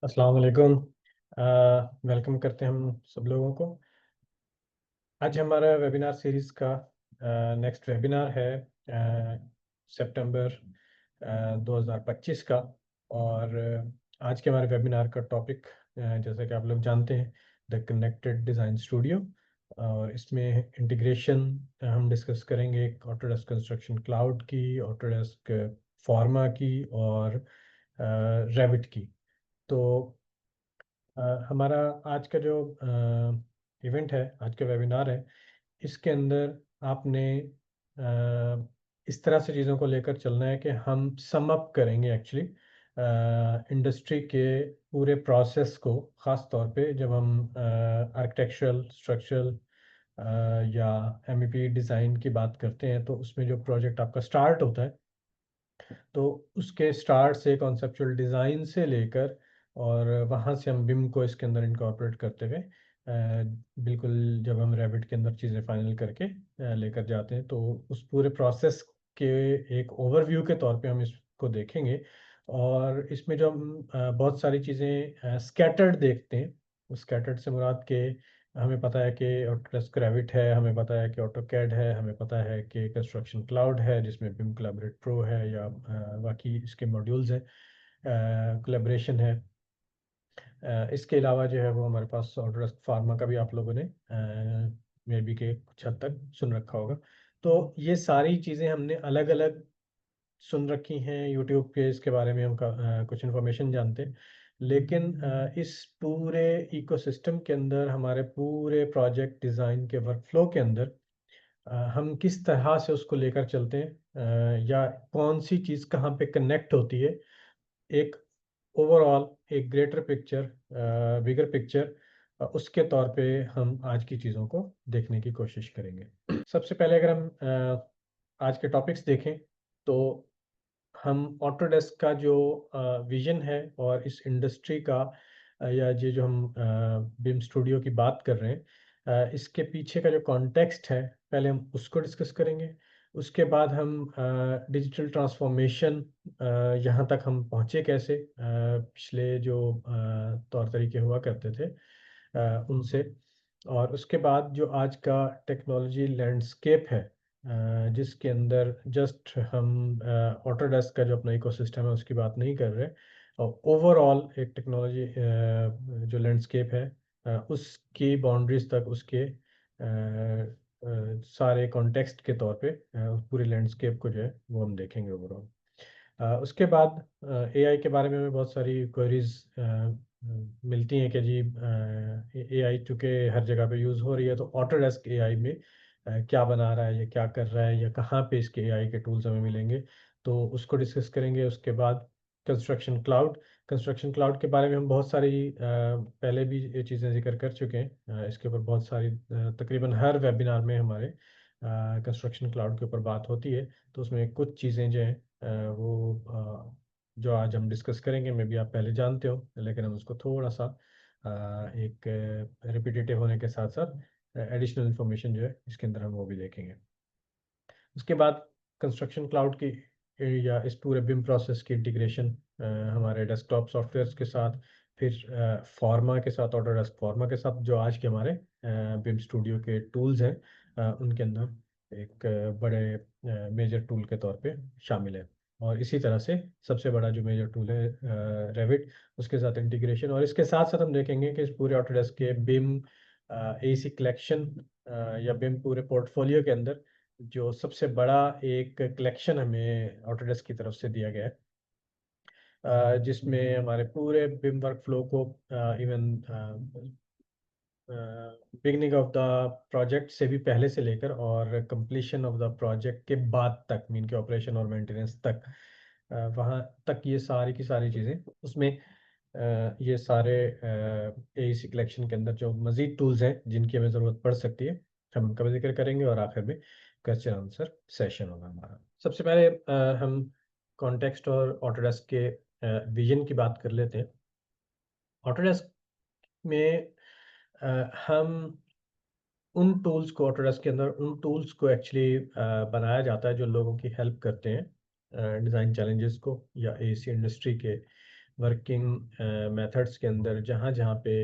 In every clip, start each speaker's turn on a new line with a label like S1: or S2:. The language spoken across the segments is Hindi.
S1: अस्सलाम वालेकुम। वेलकम करते हैं हम सब लोगों को। आज हमारा वेबिनार सीरीज़ का नेक्स्ट वेबिनार है सितंबर 2025 का। और आज के हमारे वेबिनार का टॉपिक जैसा कि आप लोग जानते हैं, द कनेक्टेड डिज़ाइन स्टूडियो। और इसमें इंटीग्रेशन हम डिस्कस करेंगे ऑटोडेस्क कंस्ट्रक्शन क्लाउड की, ऑटोडेस्क फॉर्मा की और रेविट की। तो हमारा आज का जो इवेंट है, आज का वेबिनार है, इसके अंदर आपने इस तरह से चीज़ों को लेकर चलना है कि हम सम अप करेंगे एक्चुअली इंडस्ट्री के पूरे प्रोसेस को, ख़ास तौर पे जब हम आर्किटेक्चरल, स्ट्रक्चरल या एमईपी डिज़ाइन की बात करते हैं, तो उसमें जो प्रोजेक्ट आपका स्टार्ट होता है, तो उसके स्टार्ट से कॉन्सेप्चुअल डिज़ाइन से लेकर और वहाँ से हम बिम को इसके अंदर इनकॉर्पोरेट करते हुए बिल्कुल जब हम रैबिट के अंदर चीज़ें फाइनल करके लेकर जाते हैं, तो उस पूरे प्रोसेस के एक ओवरव्यू के तौर पे हम इसको देखेंगे। और इसमें जो हम बहुत सारी चीज़ें स्कैटर्ड देखते हैं, उस स्कैटर्ड से मुराद के हमें पता है कि ऑटोडेस्क रेविट है, हमें पता है कि ऑटोकैड है, हमें पता है कि कंस्ट्रक्शन क्लाउड है जिसमें बिम कोलैबोरेट प्रो है या बाकी इसके मॉड्यूल्स हैं, कोलैबोरेशन है। इसके अलावा जो है वो हमारे पास ऑटोडेस्क फार्मा का भी आप लोगों ने मे बी के कुछ हद तक सुन रखा होगा। तो ये सारी चीज़ें हमने अलग अलग सुन रखी हैं यूट्यूब पे, इसके बारे में हम कुछ इन्फॉर्मेशन जानते हैं। लेकिन इस पूरे इकोसिस्टम के अंदर, हमारे पूरे प्रोजेक्ट डिज़ाइन के वर्कफ्लो के अंदर हम किस तरह से उसको लेकर चलते हैं, या कौन सी चीज़ कहाँ पे कनेक्ट होती है, एक ओवरऑल एक ग्रेटर पिक्चर, बिगर पिक्चर, उसके तौर पे हम आज की चीज़ों को देखने की कोशिश करेंगे। सबसे पहले अगर हम आज के टॉपिक्स देखें, तो हम ऑटोडेस्क का जो विज़न है और इस इंडस्ट्री का या ये जो हम बिम स्टूडियो की बात कर रहे हैं, इसके पीछे का जो कॉन्टेक्स्ट है, पहले हम उसको डिस्कस करेंगे। उसके बाद हम डिजिटल ट्रांसफॉर्मेशन, यहाँ तक हम पहुँचे कैसे, पिछले जो तौर तरीके हुआ करते थे उनसे। और उसके बाद जो आज का टेक्नोलॉजी लैंडस्केप है, जिसके अंदर जस्ट हम ऑटोडेस्क का जो अपना इकोसिस्टम है उसकी बात नहीं कर रहे, और ओवरऑल एक टेक्नोलॉजी जो लैंडस्केप है, उसकी बाउंड्रीज तक, उसके सारे कॉन्टेक्स्ट के तौर पे उस पूरे लैंडस्केप को जो है वो हम देखेंगे ओवरऑल। उसके बाद एआई के बारे में भी बहुत सारी क्वेरीज मिलती हैं कि जी एआई चूँकि हर जगह पे यूज़ हो रही है, तो ऑटोडेस्क एआई में क्या बना रहा है या क्या कर रहा है या कहाँ पे इसके एआई के टूल्स हमें मिलेंगे, तो उसको डिस्कस करेंगे। उसके बाद कंस्ट्रक्शन क्लाउड के बारे में हम बहुत सारी पहले भी ये चीज़ें ज़िक्र कर चुके हैं। इसके ऊपर बहुत सारी तकरीबन हर वेबिनार में हमारे कंस्ट्रक्शन क्लाउड के ऊपर बात होती है। तो उसमें कुछ चीज़ें जो हैं वो जो आज हम डिस्कस करेंगे, मे बी आप पहले जानते हो, लेकिन हम उसको थोड़ा सा एक रिपीटेटिव होने के साथ साथ एडिशनल इन्फॉर्मेशन जो है इसके अंदर हम वो भी देखेंगे। उसके बाद कंस्ट्रक्शन क्लाउड की या इस पूरे बिम प्रोसेस की इंटीग्रेशन हमारे डेस्कटॉप सॉफ्टवेयर्स के साथ, फिर फॉर्मा के साथ, ऑटोडेस्क फॉर्मा के साथ, जो आज के हमारे बिम स्टूडियो के टूल्स हैं, उनके अंदर एक बड़े मेजर टूल के तौर पे शामिल है। और इसी तरह से सबसे बड़ा जो मेजर टूल है रेविट, उसके साथ इंटीग्रेशन। और इसके साथ साथ हम देखेंगे कि इस पूरे ऑटोडेस्क के बिम एसी कलेक्शन या बिम पूरे पोर्टफोलियो के अंदर जो सबसे बड़ा एक कलेक्शन हमें ऑटोडेस्क की तरफ से दिया गया है, जिसमें हमारे पूरे बिम वर्क फ्लो को even beginning of the project से भी पहले से लेकर और कंप्लीशन ऑफ द प्रोजेक्ट के बाद तक, मीन के ऑपरेशन और मेंटेनेंस तक, वहाँ तक ये सारी की सारी चीज़ें उसमें ये सारे एईसी कलेक्शन के अंदर जो मज़ीद टूल्स हैं जिनकी हमें ज़रूरत पड़ सकती है, हम उनका भी ज़िक्र करेंगे। और आखिर में क्वेश्चन आंसर सेशन होगा हमारा। सबसे पहले हम कॉन्टेक्स्ट और ऑटोडेस्क के विज़न की बात कर लेते हैं। ऑटोडेस्क में हम उन टूल्स को, ऑटोडेस्क के अंदर उन टूल्स को एक्चुअली बनाया जाता है जो लोगों की हेल्प करते हैं डिज़ाइन चैलेंजेस को या एसी इंडस्ट्री के वर्किंग मेथड्स के अंदर जहाँ जहाँ पे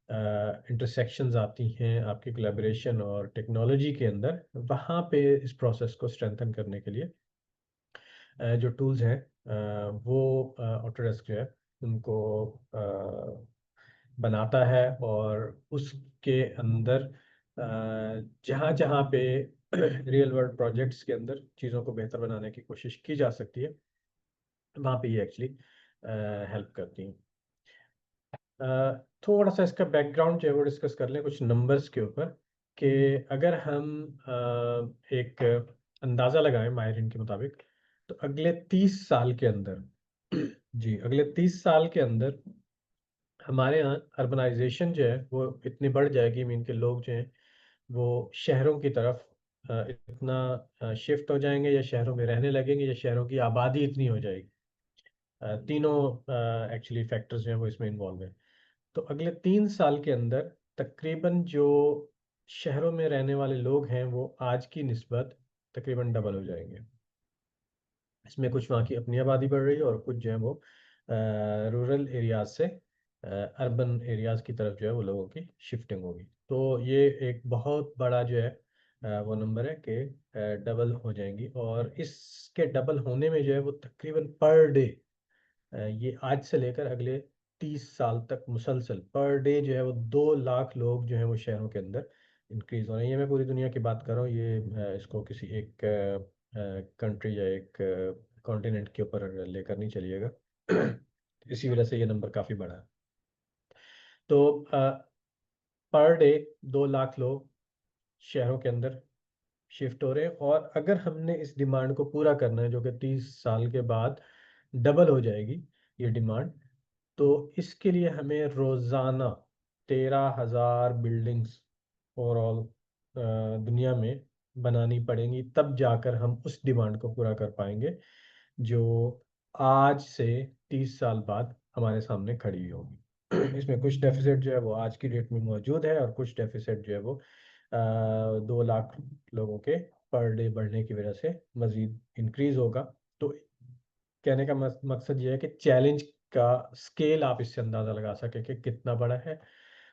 S1: इंटरसेक्शंस आती हैं आपकी कोलैबोरेशन और टेक्नोलॉजी के अंदर, वहाँ पे इस प्रोसेस को स्ट्रेंथन करने के लिए जो टूल्स हैं वो ऑटोडेस्क जो है उनको बनाता है। और उसके अंदर जहाँ जहाँ पे रियल वर्ल्ड प्रोजेक्ट्स के अंदर चीज़ों को बेहतर बनाने की कोशिश की जा सकती है, वहाँ पे ये एक्चुअली हेल्प करती हैं। थोड़ा सा इसका बैकग्राउंड जो है वो डिस्कस कर लें कुछ नंबर्स के ऊपर, कि अगर हम एक अंदाज़ा लगाएं माहिरीन के मुताबिक, तो अगले 30 साल के अंदर जी अगले 30 साल के अंदर हमारे यहाँ अर्बनाइजेशन जो है वो इतनी बढ़ जाएगी, मीन के लोग जो हैं वो शहरों की तरफ इतना शिफ्ट हो जाएंगे, या शहरों में रहने लगेंगे, या शहरों की आबादी इतनी हो जाएगी। तीनों एक्चुअली फैक्टर्स जो हैं वो इसमें इन्वॉल्व हैं। तो अगले 3 साल के अंदर तकरीबन जो शहरों में रहने वाले लोग हैं वो आज की निस्बत तकरीबन डबल हो जाएंगे। इसमें कुछ वहाँ की अपनी आबादी बढ़ रही है, और कुछ जो है वो रूरल एरियाज से अर्बन एरियाज की तरफ जो है वो लोगों की शिफ्टिंग होगी। तो ये एक बहुत बड़ा जो है वो नंबर है कि डबल हो जाएंगी। और इसके डबल होने में जो है वो तकरीबन पर डे, ये आज से लेकर अगले 30 साल तक मुसलसल पर डे जो है वो 2 लाख लोग जो है वो शहरों के अंदर इंक्रीज हो रहे हैं। ये मैं पूरी दुनिया की बात कर रहा हूँ, ये इसको किसी एक कंट्री या एक कॉन्टिनेंट के ऊपर लेकर नहीं चलिएगा। इसी वजह से ये नंबर काफ़ी बड़ा है। तो पर डे 2 लाख लोग शहरों के अंदर शिफ्ट हो रहे हैं, और अगर हमने इस डिमांड को पूरा करना है जो कि 30 साल के बाद डबल हो जाएगी ये डिमांड, तो इसके लिए हमें रोज़ाना 13,000 बिल्डिंग्स ओवरऑल दुनिया में बनानी पड़ेंगी, तब जाकर हम उस डिमांड को पूरा कर पाएंगे जो आज से 30 साल बाद हमारे सामने खड़ी होगी। इसमें कुछ डेफिसिट जो है वो आज की डेट में मौजूद है, और कुछ डेफिसिट जो है वो 2 लाख लोगों के पर डे बढ़ने की वजह से मज़ीद इंक्रीज होगा। तो कहने का मकसद ये है कि चैलेंज का स्केल आप इससे अंदाज़ा लगा सकें कि कितना बड़ा है,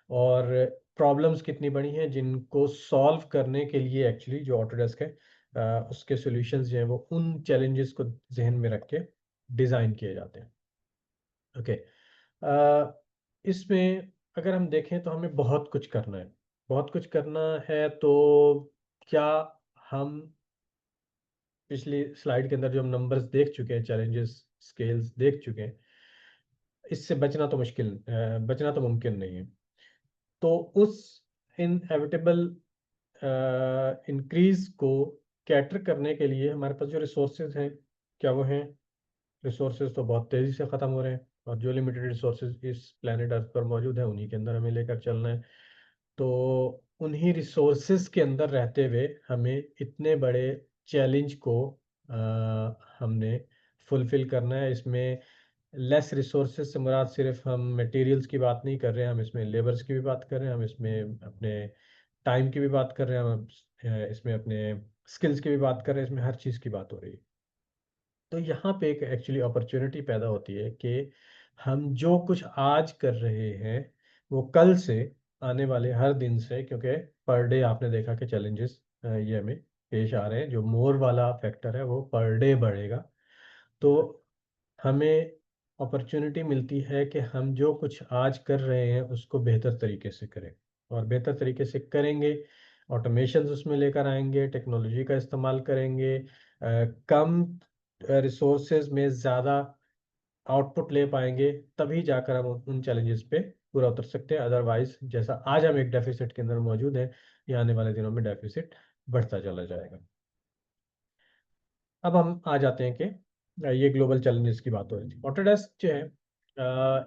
S1: और प्रॉब्लम्स कितनी बड़ी हैं जिनको सॉल्व करने के लिए एक्चुअली जो ऑटोडेस्क है उसके सॉल्यूशंस जो हैं वो उन चैलेंजेस को जहन में रख के डिज़ाइन किए जाते हैं। ओके। इसमें अगर हम देखें तो हमें बहुत कुछ करना है, बहुत कुछ करना है। तो क्या हम पिछली स्लाइड के अंदर जो हम नंबर्स देख चुके हैं, चैलेंजेस स्केल्स देख चुके हैं, इससे बचना तो मुमकिन नहीं है। तो उस इनएविटेबल इंक्रीज को कैटर करने के लिए हमारे पास जो रिसोर्सेज हैं, क्या वो हैं? रिसोर्सेज तो बहुत तेज़ी से ख़त्म हो रहे हैं, और जो लिमिटेड रिसोर्सेज इस प्लेनेट अर्थ पर मौजूद है उन्हीं के अंदर हमें लेकर चलना है। तो उन्हीं रिसोर्सेज के अंदर रहते हुए हमें इतने बड़े चैलेंज को हमने फुलफिल करना है। इसमें लेस रिसोर्सेज से मुराद सिर्फ हम मटेरियल्स की बात नहीं कर रहे हैं, हम इसमें लेबर्स की भी बात कर रहे हैं, हम इसमें अपने टाइम की भी बात कर रहे हैं, हम इसमें अपने स्किल्स की भी बात कर रहे हैं, इसमें हर चीज़ की बात हो रही है। तो यहाँ पे एक एक्चुअली अपॉर्चुनिटी पैदा होती है कि हम जो कुछ आज कर रहे हैं वो कल से आने वाले हर दिन से, क्योंकि पर डे आपने देखा कि चैलेंजेस ये हमें पेश आ रहे हैं, जो मोर वाला फैक्टर है वो पर डे बढ़ेगा। तो हमें अपॉर्चुनिटी मिलती है कि हम जो कुछ आज कर रहे हैं उसको बेहतर तरीके से करें, और बेहतर तरीके से करेंगे, ऑटोमेशंस उसमें लेकर आएंगे, टेक्नोलॉजी का इस्तेमाल करेंगे, कम रिसोर्सेज में ज़्यादा आउटपुट ले पाएंगे, तभी जाकर हम उन चैलेंजेस पे पूरा उतर सकते हैं। अदरवाइज जैसा आज हम एक डेफिसिट के अंदर मौजूद है, ये आने वाले दिनों में डेफिसिट बढ़ता चला जाएगा। अब हम आ जाते हैं कि ये ग्लोबल चैलेंजेस की बात हो रही थी। ऑटोडेस्क जो है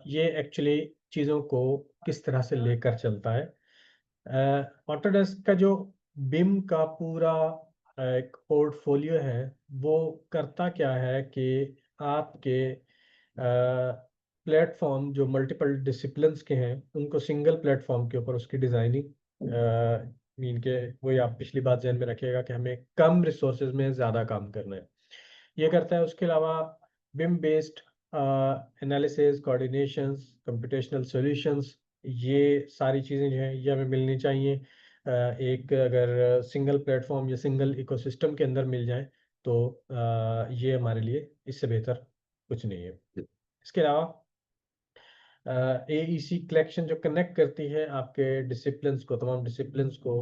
S1: ये एक्चुअली चीज़ों को किस तरह से लेकर चलता है। ऑटोडेस्क का जो बिम का पूरा एक पोर्टफोलियो है, वो करता क्या है कि आपके प्लेटफॉर्म जो मल्टीपल डिसिप्लिन्स के हैं उनको सिंगल प्लेटफॉर्म के ऊपर उसकी डिज़ाइनिंग मीन के, वही आप पिछली बात ध्यान में रखिएगा कि हमें कम रिसोर्सेज में ज़्यादा काम करना है, ये करता है। उसके अलावा BIM based analysis, coordinations, computational solutions, ये सारी चीज़ें जो हैं ये हमें मिलनी चाहिए। एक अगर सिंगल प्लेटफॉर्म या सिंगल इकोसिस्टम के अंदर मिल जाए तो ये हमारे लिए इससे बेहतर कुछ नहीं है। इसके अलावा एईसी कलेक्शन जो कनेक्ट करती है आपके डिसिप्लिन्स को, तमाम डिसिप्लिन्स को,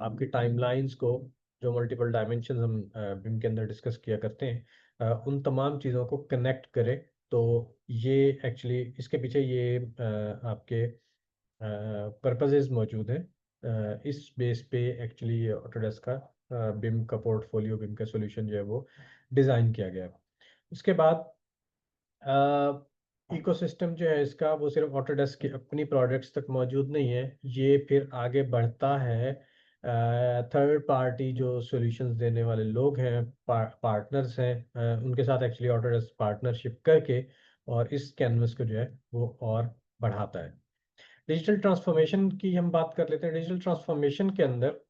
S1: आपकी टाइमलाइंस को, जो मल्टीपल डायमेंशन हम बिम के अंदर डिस्कस किया करते हैं, उन तमाम चीज़ों को कनेक्ट करे। तो ये एक्चुअली इसके पीछे ये आपके पर्पसेस मौजूद हैं। इस बेस पे एक्चुअली ऑटोडेस्क का बिम का पोर्टफोलियो, बिम का सॉल्यूशन जो है वो डिज़ाइन किया गया है। उसके बाद इकोसिस्टम जो है इसका वो सिर्फ ऑटोडेस्क की अपनी प्रोडक्ट्स तक मौजूद नहीं है, ये फिर आगे बढ़ता है थर्ड पार्टी जो सॉल्यूशंस देने वाले लोग हैं, पार्टनर्स हैं, उनके साथ एक्चुअली ऑटोडेस्क पार्टनरशिप करके और इस कैनवस को जो है वो और बढ़ाता है। डिजिटल ट्रांसफॉर्मेशन की हम बात कर लेते हैं। डिजिटल ट्रांसफॉर्मेशन के अंदर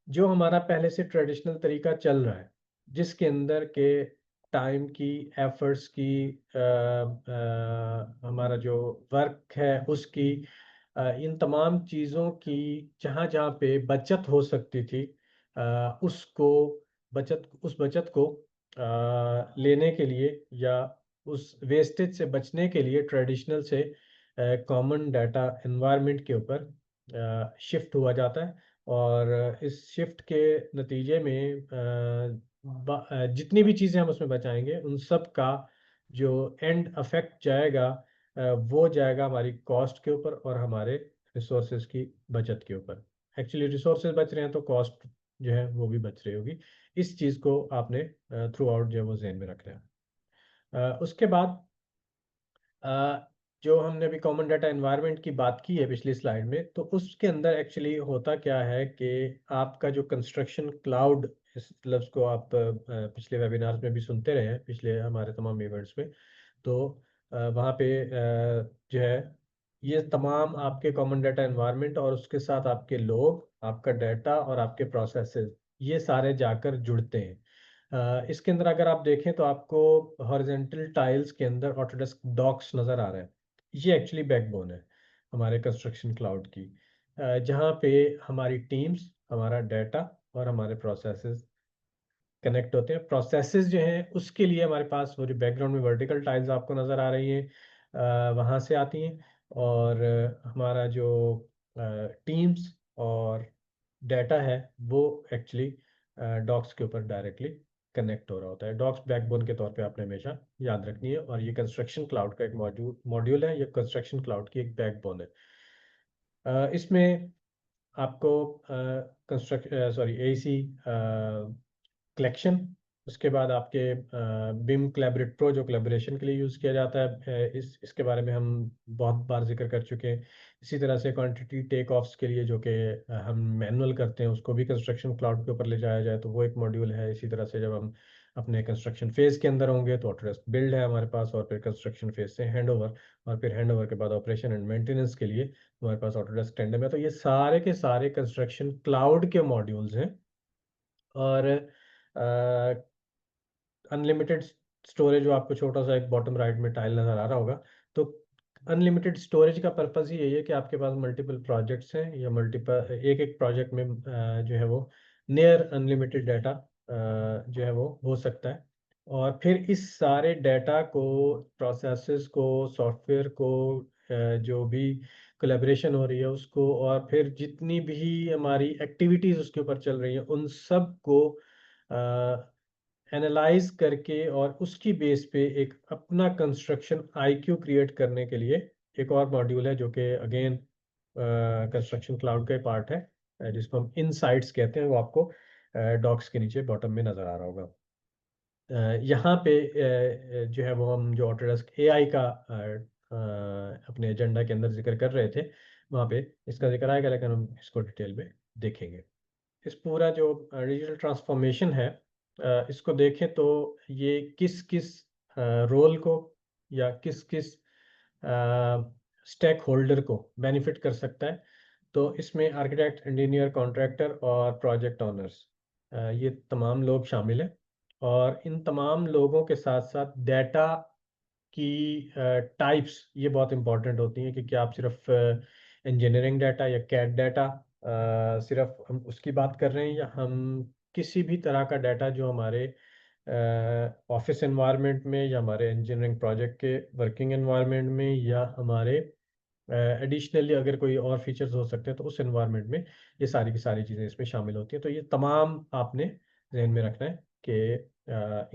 S1: जो हमारा पहले से ट्रेडिशनल तरीका चल रहा है, जिसके अंदर के टाइम की, एफर्ट्स की, हमारा जो वर्क है उसकी, इन तमाम चीज़ों की जहाँ जहाँ पे बचत हो सकती थी, उसको उस बचत को लेने के लिए या उस वेस्टेज से बचने के लिए ट्रेडिशनल से कॉमन डाटा एनवायरनमेंट के ऊपर शिफ्ट हुआ जाता है। और इस शिफ्ट के नतीजे में जितनी भी चीज़ें हम उसमें बचाएँगे, उन सब का जो एंड इफ़ेक्ट जाएगा, वो जाएगा हमारी कॉस्ट के ऊपर और हमारे रिसोर्सेज़ की बचत के ऊपर। एक्चुअली रिसोर्सेज़ बच रहे हैं तो कॉस्ट जो है वो भी बच रही होगी। इस चीज़ को आपने थ्रू आउट जो है वो ज़हन में रखना है। उसके बाद अ, जो हमने अभी कॉमन डाटा एनवायरनमेंट की बात की है पिछली स्लाइड में, तो उसके अंदर एक्चुअली होता क्या है कि आपका जो कंस्ट्रक्शन क्लाउड, इस लफ्ज़ को आप पिछले वेबिनार्स में भी सुनते रहे हैं, पिछले हमारे तमाम इवेंट्स में। तो वहाँ पे जो है ये तमाम आपके कॉमन डाटा एनवायरनमेंट और उसके साथ आपके लोग, आपका डाटा और आपके प्रोसेसेस, ये सारे जाकर जुड़ते हैं। इसके अंदर अगर आप देखें तो आपको हॉरिजॉन्टल टाइल्स के अंदर ऑटोडेस्क डॉक्स नज़र आ रहा है। ये एक्चुअली बैकबोन है हमारे कंस्ट्रक्शन क्लाउड की, जहाँ पे हमारी टीम्स, हमारा डाटा और हमारे प्रोसेसेस कनेक्ट होते हैं। प्रोसेसेस जो हैं उसके लिए हमारे पास वो जो बैकग्राउंड में वर्टिकल टाइल्स आपको नज़र आ रही हैं, वहाँ से आती हैं। और हमारा जो टीम्स और डाटा है वो एक्चुअली डॉक्स के ऊपर डायरेक्टली कनेक्ट हो रहा होता है। डॉक्स बैकबोन के तौर पे आपने हमेशा याद रखनी है और ये कंस्ट्रक्शन क्लाउड का एक मॉड्यूल है, ये कंस्ट्रक्शन क्लाउड की एक बैकबोन है। इसमें आपको एसी कलेक्शन, उसके बाद आपके बिम कोलैबोरेट प्रो जो कोलैबोरेशन के लिए यूज़ किया जाता है, इसके बारे में हम बहुत बार ज़िक्र कर चुके हैं। इसी तरह से क्वांटिटी टेक ऑफ्स के लिए जो कि हम मैनुअल करते हैं, उसको भी कंस्ट्रक्शन क्लाउड के ऊपर ले जाया जाए तो वो एक मॉड्यूल है। इसी तरह से जब हम अपने कंस्ट्रक्शन फेज़ के अंदर होंगे तो ऑटोडेस्क बिल्ड है हमारे पास, और फिर कंस्ट्रक्शन फेज़ से हैंडओवर, और फिर हैंडओवर के बाद ऑपरेशन एंड मेंटेनेंस के लिए हमारे पास ऑटोडेस्क टेंडम है। तो ये सारे के सारे कंस्ट्रक्शन क्लाउड के मॉड्यूल्स हैं। और अनलिमिटेड स्टोरेज, जो आपको छोटा सा एक बॉटम राइट में टाइल नज़र आ रहा होगा, तो अनलिमिटेड स्टोरेज का पर्पज़ ही यही है कि आपके पास मल्टीपल प्रोजेक्ट्स हैं या मल्टीपल एक-एक प्रोजेक्ट में जो है वो नियर अनलिमिटेड डाटा जो है वो हो सकता है। और फिर इस सारे डाटा को, प्रोसेसेस को, सॉफ्टवेयर को, जो भी कोलैबोरेशन हो रही है उसको, और फिर जितनी भी हमारी एक्टिविटीज़ उसके ऊपर चल रही हैं, उन सब को अ, एनालाइज़ करके और उसकी बेस पे एक अपना कंस्ट्रक्शन आईक्यू क्रिएट करने के लिए एक और मॉड्यूल है जो कि अगेन कंस्ट्रक्शन क्लाउड का पार्ट है, जिसको हम इनसाइट्स कहते हैं। वो आपको डॉक्स के नीचे बॉटम में नज़र आ रहा होगा। यहाँ पे जो है वो हम जो ऑटोडेस्क एआई का अपने एजेंडा के अंदर ज़िक्र कर रहे थे, वहाँ पे इसका ज़िक्र आएगा, लेकिन हम इसको डिटेल में देखेंगे। इस पूरा जो डिजिटल ट्रांसफॉर्मेशन है, इसको देखें तो ये किस-किस रोल को या किस-किस स्टेक होल्डर को बेनिफिट कर सकता है। तो इसमें आर्किटेक्ट, इंजीनियर, कॉन्ट्रैक्टर और प्रोजेक्ट ओनर्स, ये तमाम लोग शामिल हैं। और इन तमाम लोगों के साथ-साथ डाटा की टाइप्स ये बहुत इंपॉर्टेंट होती हैं कि क्या आप सिर्फ इंजीनियरिंग डाटा या कैड डाटा सिर्फ हम उसकी बात कर रहे हैं, या हम किसी भी तरह का डाटा जो हमारे ऑफिस एनवायरनमेंट में या हमारे इंजीनियरिंग प्रोजेक्ट के वर्किंग एनवायरनमेंट में या हमारे एडिशनली अगर कोई और फीचर्स हो सकते हैं तो उस एनवायरनमेंट में ये सारी की सारी चीज़ें इसमें शामिल होती हैं। तो ये तमाम आपने जहन में रखना है कि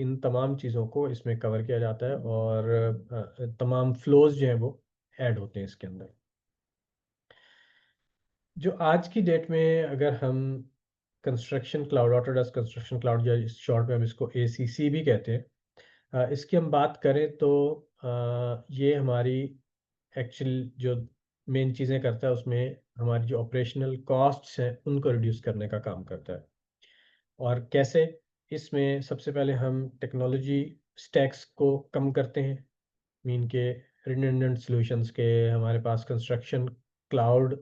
S1: इन तमाम चीज़ों को इसमें कवर किया जाता है, और तमाम फ्लोज जो हैं वो ऐड होते हैं इसके अंदर। जो आज की डेट में अगर हम construction cloud, Autodesk construction cloud, या इस शॉर्ट में हम इसको एसीसी भी कहते हैं, इसकी हम बात करें तो ये हमारी एक्चुअल जो मेन चीज़ें करता है उसमें हमारी जो ऑपरेशनल कॉस्ट्स हैं उनको रिड्यूस करने का काम करता है। और कैसे? इसमें सबसे पहले हम टेक्नोलॉजी स्टैक्स को कम करते हैं, मीन के रिडंडेंट सॉल्यूशंस के हमारे पास कंस्ट्रक्शन क्लाउड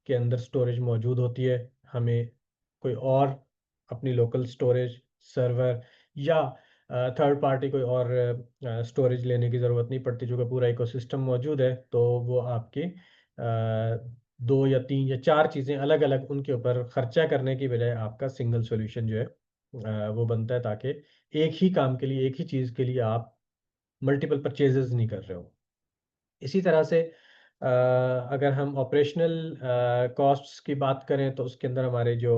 S1: के अंदर स्टोरेज मौजूद होती है, हमें कोई और अपनी लोकल स्टोरेज सर्वर या थर्ड पार्टी कोई और स्टोरेज लेने की ज़रूरत नहीं पड़ती, जो कि पूरा इकोसिस्टम मौजूद है। तो वो आपके दो या तीन या चार चीज़ें अलग अलग उनके ऊपर खर्चा करने की बजाय आपका सिंगल सॉल्यूशन जो है वो बनता है, ताकि एक ही काम के लिए, एक ही चीज़ के लिए आप मल्टीपल परचेजेस नहीं कर रहे हो। इसी तरह से अगर हम ऑपरेशनल कॉस्ट्स की बात करें तो उसके अंदर हमारे जो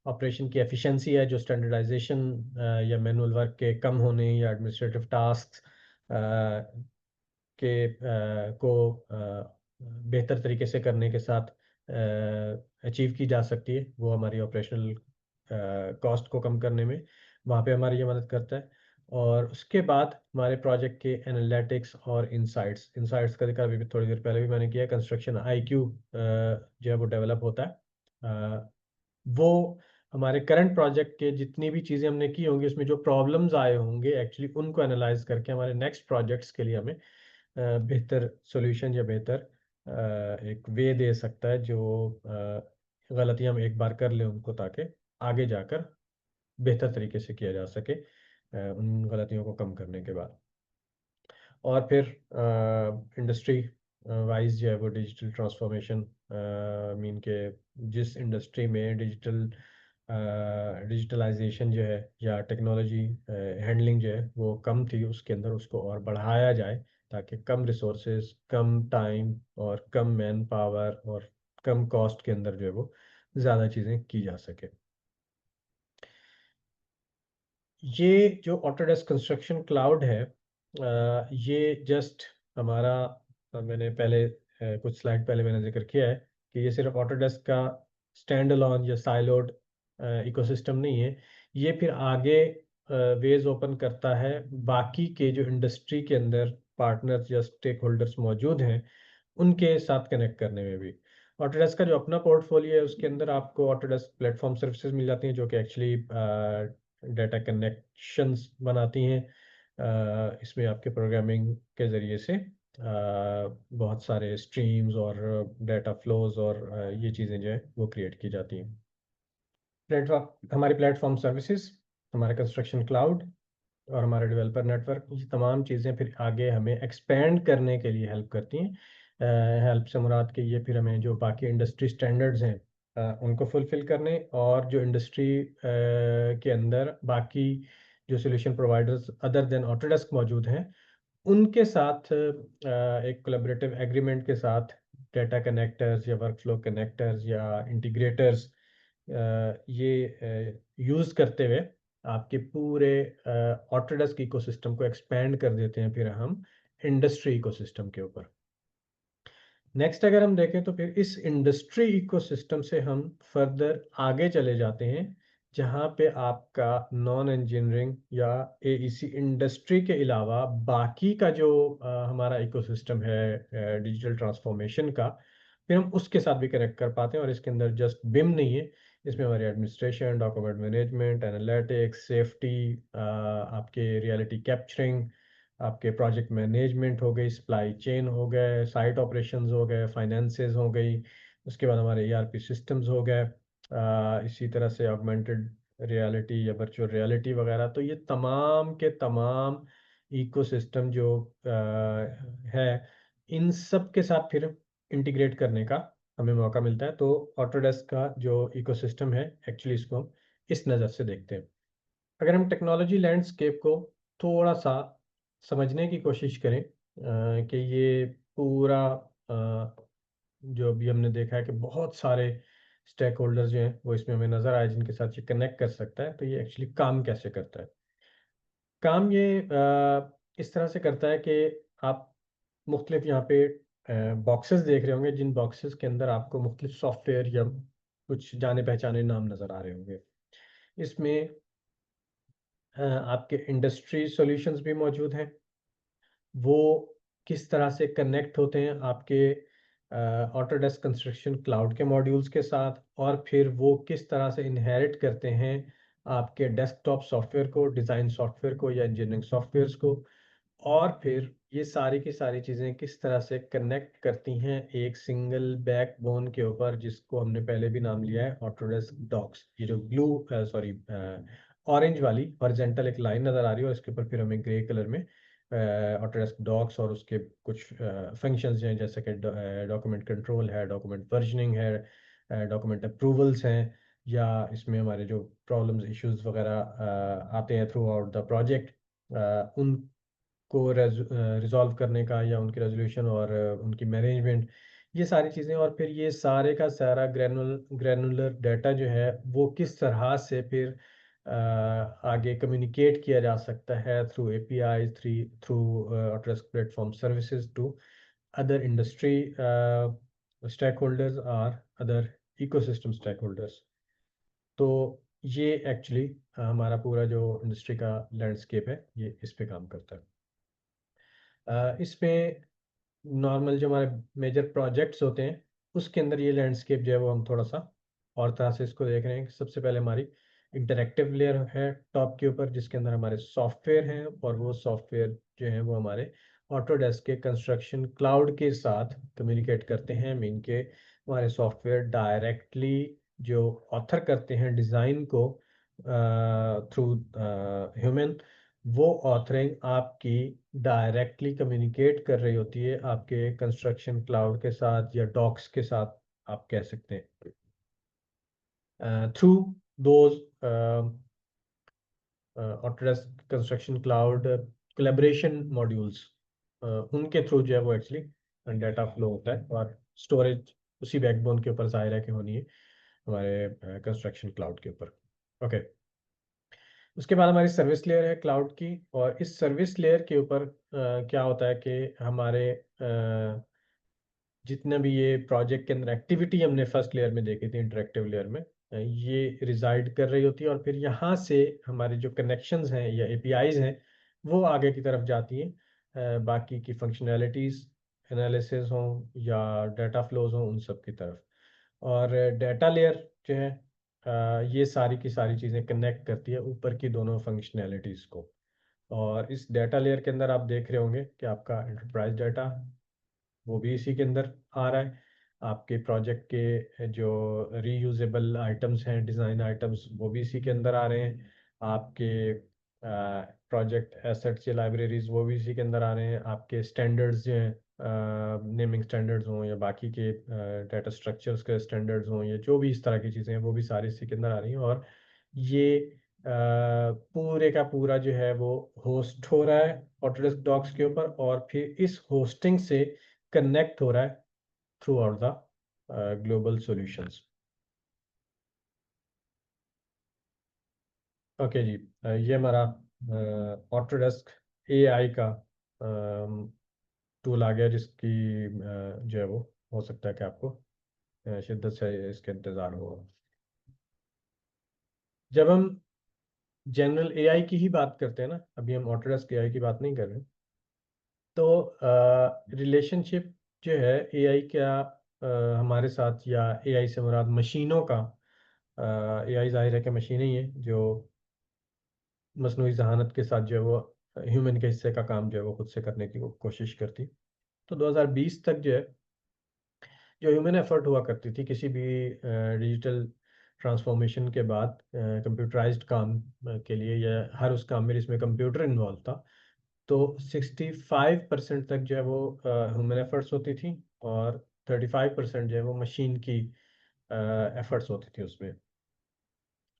S1: ऑपरेशन की एफिशिएंसी है, जो स्टैंडर्डाइजेशन या मैनुअल वर्क के कम होने या एडमिनिस्ट्रेटिव टास्क के को बेहतर तरीके से करने के साथ अचीव की जा सकती है, वो हमारी ऑपरेशनल कॉस्ट को कम करने में वहाँ पे हमारी ये मदद करता है। और उसके बाद हमारे प्रोजेक्ट के एनालिटिक्स और इंसाइट्स इंसाइट्स का जिक्र अभी भी थोड़ी देर पहले भी मैंने किया। कंस्ट्रक्शन आईक्यू जो है वो डेवलप होता है। वो हमारे करंट प्रोजेक्ट के जितनी भी चीज़ें हमने की होंगी उसमें जो प्रॉब्लम्स आए होंगे एक्चुअली उनको एनालाइज करके हमारे नेक्स्ट प्रोजेक्ट्स के लिए हमें बेहतर सॉल्यूशन या बेहतर एक वे दे सकता है, जो गलतियाँ हम एक बार कर लें उनको, ताकि आगे जाकर बेहतर तरीके से किया जा सके उन गलतियों को कम करने के बाद। और फिर इंडस्ट्री वाइज जो है वो डिजिटल ट्रांसफॉर्मेशन, मीन के जिस इंडस्ट्री में डिजिटलाइजेशन जो है या टेक्नोलॉजी हैंडलिंग जो है वो कम थी, उसके अंदर उसको और बढ़ाया जाए, ताकि कम रिसोर्सेज, कम टाइम और कम मैन पावर और कम कॉस्ट के अंदर जो है वो ज़्यादा चीज़ें की जा सके। ये जो ऑटोडेस्क कंस्ट्रक्शन क्लाउड है, ये जस्ट हमारा मैंने पहले कुछ स्लाइड पहले मैंने जिक्र किया है कि ये सिर्फ ऑटोडेस्क का स्टैंड अलोन या साइलोड इकोसिस्टम नहीं है। ये फिर आगे वेज ओपन करता है बाकी के जो इंडस्ट्री के अंदर पार्टनर्स या स्टेक होल्डर्स मौजूद हैं उनके साथ कनेक्ट करने में भी। ऑटोडेस्क का जो अपना पोर्टफोलियो है उसके अंदर आपको ऑटोडेस्क प्लेटफॉर्म सर्विसेज मिल जाती हैं, जो कि एक्चुअली डाटा कनेक्शंस बनाती हैं। इसमें आपके प्रोग्रामिंग के ज़रिए से बहुत सारे स्ट्रीम्स और डाटा फ्लोज और ये चीज़ें जो है वो क्रिएट की जाती हैं। प्लेटफॉर्म हमारी प्लेटफॉर्म सर्विसेज, हमारे कंस्ट्रक्शन क्लाउड और हमारे डेवलपर नेटवर्क, ये तमाम चीज़ें फिर आगे हमें एक्सपेंड करने के लिए हेल्प करती हैं। हेल्प से मुराद के ये फिर हमें जो बाकी इंडस्ट्री स्टैंडर्ड्स हैं उनको फुलफ़िल करने, और जो इंडस्ट्री के अंदर बाकी जो solution providers other than Autodesk मौजूद हैं, उनके साथ एक कोलैबोरेटिव एग्रीमेंट के साथ डेटा कनेक्टर्स या वर्कफ़्लो कनेक्टर्स या इंटीग्रेटर्स ये यूज़ करते हुए आपके पूरे ऑटोडेस्क इकोसिस्टम को एक्सपेंड कर देते हैं फिर हम इंडस्ट्री इकोसिस्टम के ऊपर। नेक्स्ट अगर हम देखें तो फिर इस इंडस्ट्री इकोसिस्टम से हम फर्दर आगे चले जाते हैं, जहाँ पे आपका नॉन इंजीनियरिंग या एईसी इंडस्ट्री के अलावा बाकी का जो हमारा इकोसिस्टम है डिजिटल ट्रांसफॉर्मेशन का, फिर हम उसके साथ भी कनेक्ट कर पाते हैं। और इसके अंदर जस्ट बिम नहीं है, इसमें हमारी administration, document management, analytics, safety, आपके रियलिटी कैप्चरिंग, आपके प्रोजेक्ट मैनेजमेंट हो गई, सप्लाई चेन हो गए, साइट ऑपरेशंस हो गए, फाइनेंसेस हो गई, उसके बाद हमारे ईआरपी सिस्टम्स हो गए, इसी तरह से ऑगमेंटेड रियलिटी या वर्चुअल रियलिटी वगैरह। तो ये तमाम के तमाम इकोसिस्टम जो है, इन सब के साथ फिर इंटीग्रेट करने का हमें मौका मिलता है। तो ऑटोडेस्क का जो इकोसिस्टम है, एक्चुअली इसको हम इस नज़र से देखते हैं। अगर हम टेक्नोलॉजी लैंडस्केप को थोड़ा-सा समझने की कोशिश करें, कि ये पूरा जो अभी हमने देखा है कि बहुत सारे स्टेक होल्डर्स जो हैं, वो इसमें हमें नज़र आए जिनके साथ ये कनेक्ट कर सकता है। तो ये एक्चुअली काम कैसे करता है? काम ये इस तरह से करता है कि आप मुख्तलिफ यहाँ पे बॉक्सेस देख रहे होंगे, जिन बॉक्सेस के अंदर आपको मुख्तलिफ सॉफ्टवेयर या कुछ जाने-पहचाने नाम नज़र आ रहे होंगे। इसमें आपके इंडस्ट्री सॉल्यूशंस भी मौजूद हैं। वो किस तरह से कनेक्ट होते हैं आपके ऑटोडेस्क कंस्ट्रक्शन क्लाउड के मॉड्यूल्स के साथ, और फिर वो किस तरह से इनहेरिट करते हैं आपके डेस्कटॉप सॉफ्टवेयर को, डिज़ाइन सॉफ्टवेयर को या इंजीनियरिंग सॉफ्टवेयर्स को, और फिर ये सारी की सारी चीज़ें किस तरह से कनेक्ट करती हैं एक सिंगल बैकबोन के ऊपर, जिसको हमने पहले भी नाम लिया है ऑटोडेस्क डॉक्स। ये जो ब्लू सॉरी ऑरेंज वाली हॉरिजॉन्टल एक लाइन नज़र आ रही है, और इसके ऊपर फिर हमें ग्रे कलर में ऑटोडेस्क डॉक्स और उसके कुछ फंक्शंस हैं, जैसे कि डॉक्यूमेंट कंट्रोल है, डॉक्यूमेंट वर्जनिंग है, डॉक्यूमेंट अप्रूवल्स हैं, या इसमें हमारे जो प्रॉब्लम्स इश्यूज वगैरह आते हैं थ्रू आउट द प्रोजेक्ट, उनको रिजॉल्व करने का, या उनकी रेजोल्यूशन और उनकी मैनेजमेंट, ये सारी चीज़ें। और फिर ये सारे का सारा ग्रैनुलर डाटा जो है, वो किस तरह से फिर आगे कम्युनिकेट किया जा सकता है through API, through Autodesk platform services to other industry stakeholders और अदर इकोसिस्टम स्टेक होल्डर्स। तो ये एक्चुअली हमारा पूरा जो इंडस्ट्री का लैंडस्केप है, ये इस पे काम करता है। इसमें नॉर्मल जो हमारे मेजर प्रोजेक्ट्स होते हैं, उसके अंदर ये लैंडस्केप जो है वो हम थोड़ा-सा और तरह से इसको देख रहे हैं। कि सबसे पहले हमारी इंटरैक्टिव लेयर है टॉप के ऊपर, जिसके अंदर हमारे सॉफ्टवेयर हैं, और वो सॉफ्टवेयर जो हैं वो हमारे ऑटोडेस्क के कंस्ट्रक्शन क्लाउड के साथ कम्युनिकेट करते हैं। मीन के हमारे सॉफ्टवेयर डायरेक्टली जो ऑथर करते हैं डिज़ाइन को थ्रू ह्यूमन, वो ऑथरिंग आपकी डायरेक्टली कम्युनिकेट कर रही होती है आपके कंस्ट्रक्शन क्लाउड के साथ, या डॉक्स के साथ आप कह सकते हैं, through those Autodesk construction cloud collaboration modules, उनके थ्रू जो है वो एक्चुअली डाटा फ्लो होता है, और स्टोरेज उसी बैकबोन के ऊपर ज़ाहिर है कि होनी है हमारे कंस्ट्रक्शन क्लाउड के ऊपर। ओके, उसके बाद हमारी सर्विस लेयर है क्लाउड की, और इस सर्विस लेयर के ऊपर क्या होता है कि हमारे जितने भी ये प्रोजेक्ट के अंदर एक्टिविटी हमने फर्स्ट लेयर में देखी थी, इंटरेक्टिव लेयर में, ये रिजाइड कर रही होती है, और फिर यहाँ से हमारे जो कनेक्शंस हैं या एपीआईज हैं, वो आगे की तरफ जाती हैं, बाकी की फंक्शनैलिटीज़ एनालिसिस हों या डाटा फ्लोज हों, उन सब की तरफ। और डाटा लेयर जो है, ये सारी की सारी चीज़ें कनेक्ट करती है ऊपर की दोनों फंक्शनैलिटीज़ को। और इस डाटा लेयर के अंदर आप देख रहे होंगे कि आपका एंटरप्राइज डाटा, वो भी इसी के अंदर आ रहा है। आपके प्रोजेक्ट के जो रीयूजेबल आइटम्स हैं, डिज़ाइन आइटम्स, वो भी इसी के अंदर आ रहे हैं। आपके प्रोजेक्ट एसेट्स या लाइब्रेरीज, वो भी इसी के अंदर आ रहे हैं। आपके स्टैंडर्ड्स जो हैं, नेमिंग स्टैंडर्ड्स हों या बाकी के डाटा स्ट्रक्चर्स के स्टैंडर्ड्स हों, या जो भी इस तरह की चीज़ें हैं, वो भी सारी इसी के अंदर आ रही हैं। और ये पूरे का पूरा जो है वो होस्ट हो रहा है ऑटोडेस्क डॉक्स के ऊपर, और फिर इस होस्टिंग से कनेक्ट हो रहा है throughout the global solutions. Okay जी, ये हमारा ऑटोडेस्क एआई का टूल आ गया, जिसकी जो है वो हो सकता है कि आपको शिद्दत से इसके इंतज़ार हो। जब हम जनरल एआई की ही बात करते हैं ना, अभी हम ऑटोडेस्क एआई की बात नहीं कर रहे, तो रिलेशनशिप जो है एआई का हमारे साथ, या एआई से मुराद मशीनों का, एआई ज़ाहिर है कि मशीनें ही हैं जो मसनूई ज़हानत के साथ जो है वो ह्यूमन के हिस्से का काम जो है वो खुद से करने की कोशिश करती। तो 2020 तक जो है, जो ह्यूमन एफर्ट हुआ करती थी किसी भी डिजिटल ट्रांसफॉर्मेशन के बाद कंप्यूटराइज्ड काम के लिए, या हर उस काम में जिसमें कंप्यूटर इन्वॉल्व था, तो 65% तक जो है वो ह्यूमन एफर्ट्स होती थी, और 35% जो है वो मशीन की एफर्ट्स होती थी उसमें।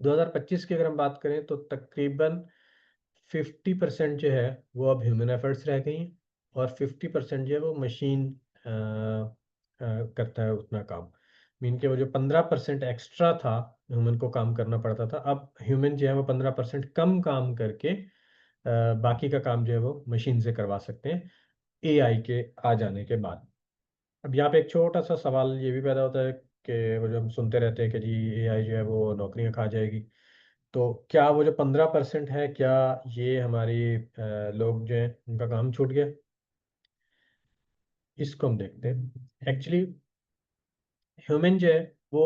S1: 2025 की अगर हम बात करें तो तकरीबन 50% जो है वो अब ह्यूमन एफर्ट्स रह गई हैं, और 50% जो है वो मशीन करता है उतना काम। मीन के वो जो 15% एक्स्ट्रा था ह्यूमन को काम करना पड़ता था, अब ह्यूमन जो है वो 15% कम काम करके बाकी का काम जो है वो मशीन से करवा सकते हैं एआई के आ जाने के बाद। अब यहाँ पे एक छोटा सा सवाल ये भी पैदा होता है कि वो जो हम सुनते रहते हैं कि जी एआई जो है वो नौकरियां खा जाएगी, तो क्या वो जो 15% है, क्या ये हमारी लोग जो हैं उनका काम छूट गया? इसको हम देखते हैं। एक्चुअली ह्यूमन जो है वो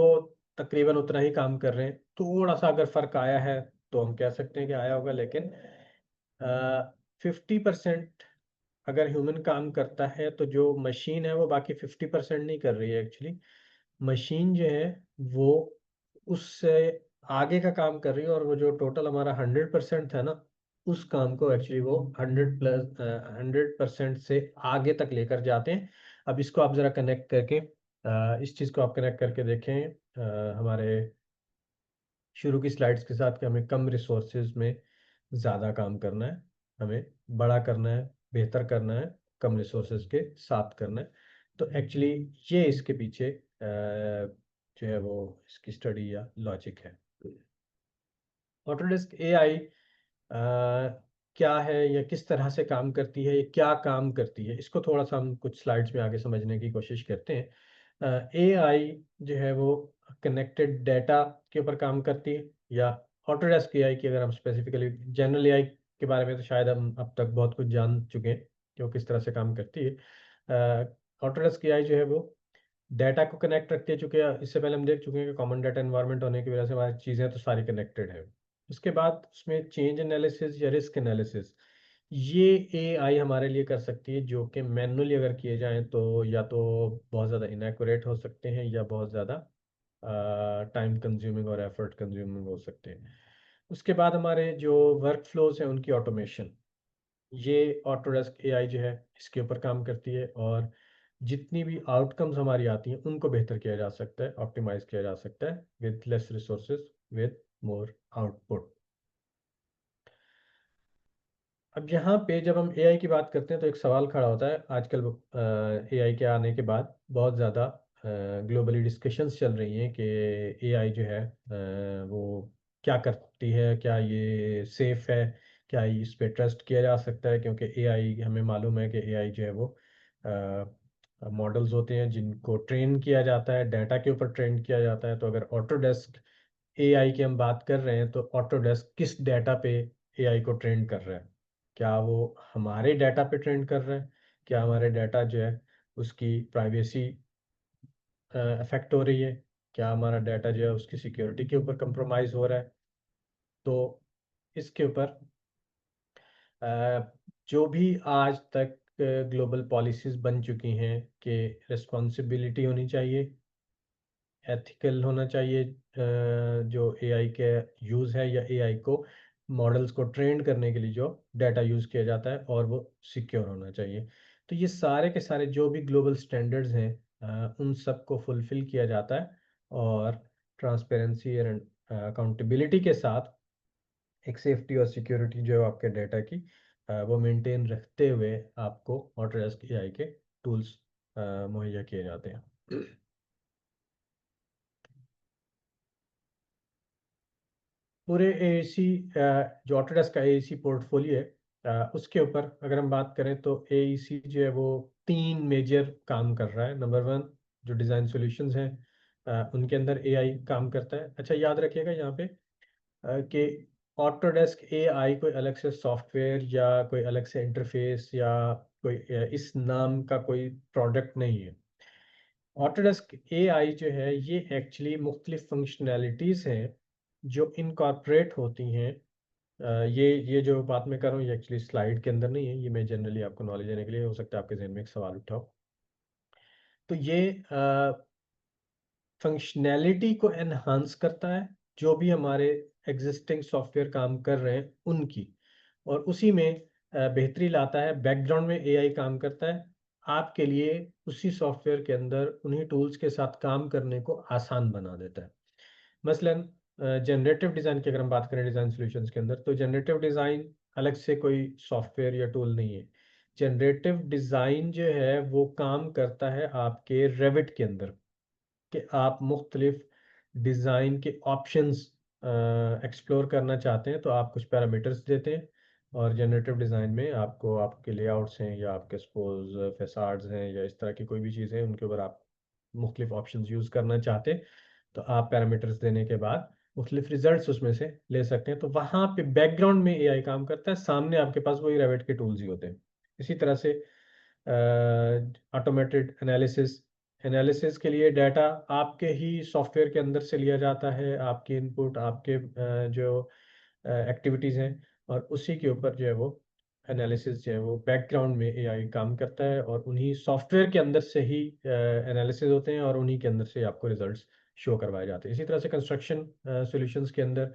S1: तकरीबन उतना ही काम कर रहे हैं, थोड़ा सा अगर फर्क आया है तो हम कह सकते हैं कि आया होगा, लेकिन 50% अगर ह्यूमन काम करता है तो जो मशीन है वो बाकी 50% नहीं कर रही है एक्चुअली। मशीन जो है वो उससे आगे का काम कर रही है, और वो जो टोटल हमारा 100% था ना, उस काम को एक्चुअली वो 100% से आगे तक लेकर जाते हैं। अब इसको आप ज़रा कनेक्ट करके इस चीज़ को आप कनेक्ट करके देखें हमारे शुरू की स्लाइड्स के साथ, कि हमें कम रिसोर्सेज में ज़्यादा काम करना है, हमें बड़ा करना है, बेहतर करना है, कम रिसोर्सेज के साथ करना है। तो एक्चुअली ये इसके पीछे जो है वो इसकी स्टडी या लॉजिक है। ऑटोडेस्क एआई क्या है, या किस तरह से काम करती है, या क्या काम करती है, इसको थोड़ा सा हम कुछ स्लाइड्स में आगे समझने की कोशिश करते हैं। एआई जो है वो कनेक्टेड डाटा के ऊपर काम करती है, या ऑटोडेस्क एआई की अगर हम स्पेसिफिकली जनरल एआई के बारे में तो शायद हम अब तक बहुत कुछ जान चुके हैं कि वो किस तरह से काम करती है। ऑटोडेस्क एआई जो है वो डाटा को कनेक्ट रखते हैं, चूंकि इससे पहले हम देख चुके हैं कि कॉमन डाटा एनवायरनमेंट होने की वजह से हमारी चीज़ें तो सारी कनेक्टेड है। उसके बाद उसमें चेंज एनालिसिस या रिस्क एनालिसिस, ये एआई हमारे लिए कर सकती है, जो कि मैनुअली अगर किए जाएं तो या तो बहुत ज़्यादा इनएक्यूरेट हो सकते हैं, या बहुत ज़्यादा टाइम कंज्यूमिंग और एफर्ट कंज्यूमिंग हो सकते हैं। उसके बाद हमारे जो वर्क फ्लोज हैं उनकी ऑटोमेशन, ये ऑटोडेस्क एआई जो है इसके ऊपर काम करती है, और जितनी भी आउटकम्स हमारी आती हैं उनको बेहतर किया जा सकता है, ऑप्टिमाइज किया जा सकता है with less resources, with more output. अब यहाँ पे जब हम एआई की बात करते हैं तो एक सवाल खड़ा होता है। आजकल एआई के आने के बाद बहुत ज़्यादा ग्लोबली डिस्कशंस चल रही हैं कि एआई जो है वो क्या करती है, क्या ये सेफ है, क्या इस पे ट्रस्ट किया जा सकता है, क्योंकि एआई हमें मालूम है कि एआई जो है वो मॉडल्स होते हैं जिनको ट्रेन किया जाता है, डाटा के ऊपर ट्रेन किया जाता है। तो अगर ऑटोडेस्क एआई की हम बात कर रहे हैं तो ऑटोडेस्क किस डाटा पे एआई को ट्रेन कर रहा है? क्या वो हमारे डाटा पे ट्रेन कर रहा है? क्या हमारे डाटा जो है उसकी प्राइवेसी अफेक्ट हो रही है? क्या हमारा डाटा जो है उसकी सिक्योरिटी के ऊपर कंप्रोमाइज हो रहा है? तो इसके ऊपर जो भी आज तक ग्लोबल पॉलिसीज बन चुकी हैं कि रिस्पॉन्सिबिलिटी होनी चाहिए, एथिकल होना चाहिए, जो एआई के यूज़ है, या एआई को मॉडल्स को ट्रेन करने के लिए जो डाटा यूज़ किया जाता है, और वो सिक्योर होना चाहिए। तो ये सारे के सारे जो भी ग्लोबल स्टैंडर्ड्स हैं उन सब को फुलफ़िल किया जाता है, और ट्रांसपेरेंसी एंड अकाउंटेबिलिटी के साथ एक सेफ्टी और सिक्योरिटी जो है आपके डाटा की वो मेंटेन रखते हुए आपको ऑटोडेस्क एआई के टूल्स मुहैया किए जाते हैं। पूरे एएसी जो ऑटोडेस्क का एएसी पोर्टफोलियो है उसके ऊपर अगर हम बात करें तो एईसी जो है वो तीन मेजर काम कर रहा है। नंबर वन, जो डिज़ाइन सॉल्यूशंस हैं उनके अंदर एआई काम करता है। अच्छा, याद रखिएगा यहाँ पे कि ऑटोडेस्क एआई कोई अलग से सॉफ्टवेयर या कोई अलग से इंटरफेस या कोई इस नाम का कोई प्रोडक्ट नहीं है। ऑटोडेस्क एआई जो है ये एक्चुअली मुख्तलिफ फंक्शनैलिटीज़ हैं जो इनकॉर्पोरेट होती हैं। ये जो बात मैं कर रहा हूँ ये एक्चुअली स्लाइड के अंदर नहीं है, ये मैं जनरली आपको नॉलेज देने के लिए, हो सकता है आपके जहन में एक सवाल उठाओ। तो ये फंक्शनैलिटी को एनहांस करता है, जो भी हमारे एग्जिस्टिंग सॉफ्टवेयर काम कर रहे हैं उनकी, और उसी में बेहतरी लाता है, बैकग्राउंड में एआई काम करता है, आपके लिए उसी सॉफ्टवेयर के अंदर उन्हीं टूल्स के साथ काम करने को आसान बना देता है। मसलन जनरेटिव डिज़ाइन की अगर हम बात करें डिज़ाइन सॉल्यूशंस के अंदर, तो जनरेटिव डिज़ाइन अलग से कोई सॉफ्टवेयर या टूल नहीं है। जनरेटिव डिज़ाइन जो है वो काम करता है आपके रेविट के अंदर, कि आप मुख्तलिफ डिज़ाइन के ऑप्शंस एक्सप्लोर करना चाहते हैं, तो आप कुछ पैरामीटर्स देते हैं और जनरेटिव डिज़ाइन में आपको आपके लेआउट्स हैं या आपके सपोज़ फ़ैसाड्स हैं या इस तरह की कोई भी चीज़ है, उनके ऊपर आप मुख्तलिफ ऑप्शंस यूज़ करना चाहते हैं, तो आप पैरामीटर्स देने के बाद मुख्तलिफ रिज़ल्ट्स उसमें से ले सकते हैं। तो वहाँ पे बैकग्राउंड में एआई काम करता है, सामने आपके पास वही रेविट के टूल्स ही होते हैं। इसी तरह से ऑटोमेटेड एनालिसिस, एनालिसिस के लिए डाटा आपके ही सॉफ्टवेयर के अंदर से लिया जाता है, आपकी इनपुट, आपके जो एक्टिविटीज़ हैं, और उसी के ऊपर जो है वो एनालिसिस जो है वो बैकग्राउंड में एआई काम करता है, और उन्हीं सॉफ्टवेयर के अंदर से ही एनालिसिस होते हैं और उन्हीं के अंदर से आपको रिजल्ट्स शो करवाए जाते हैं। इसी तरह से कंस्ट्रक्शन सॉल्यूशंस के अंदर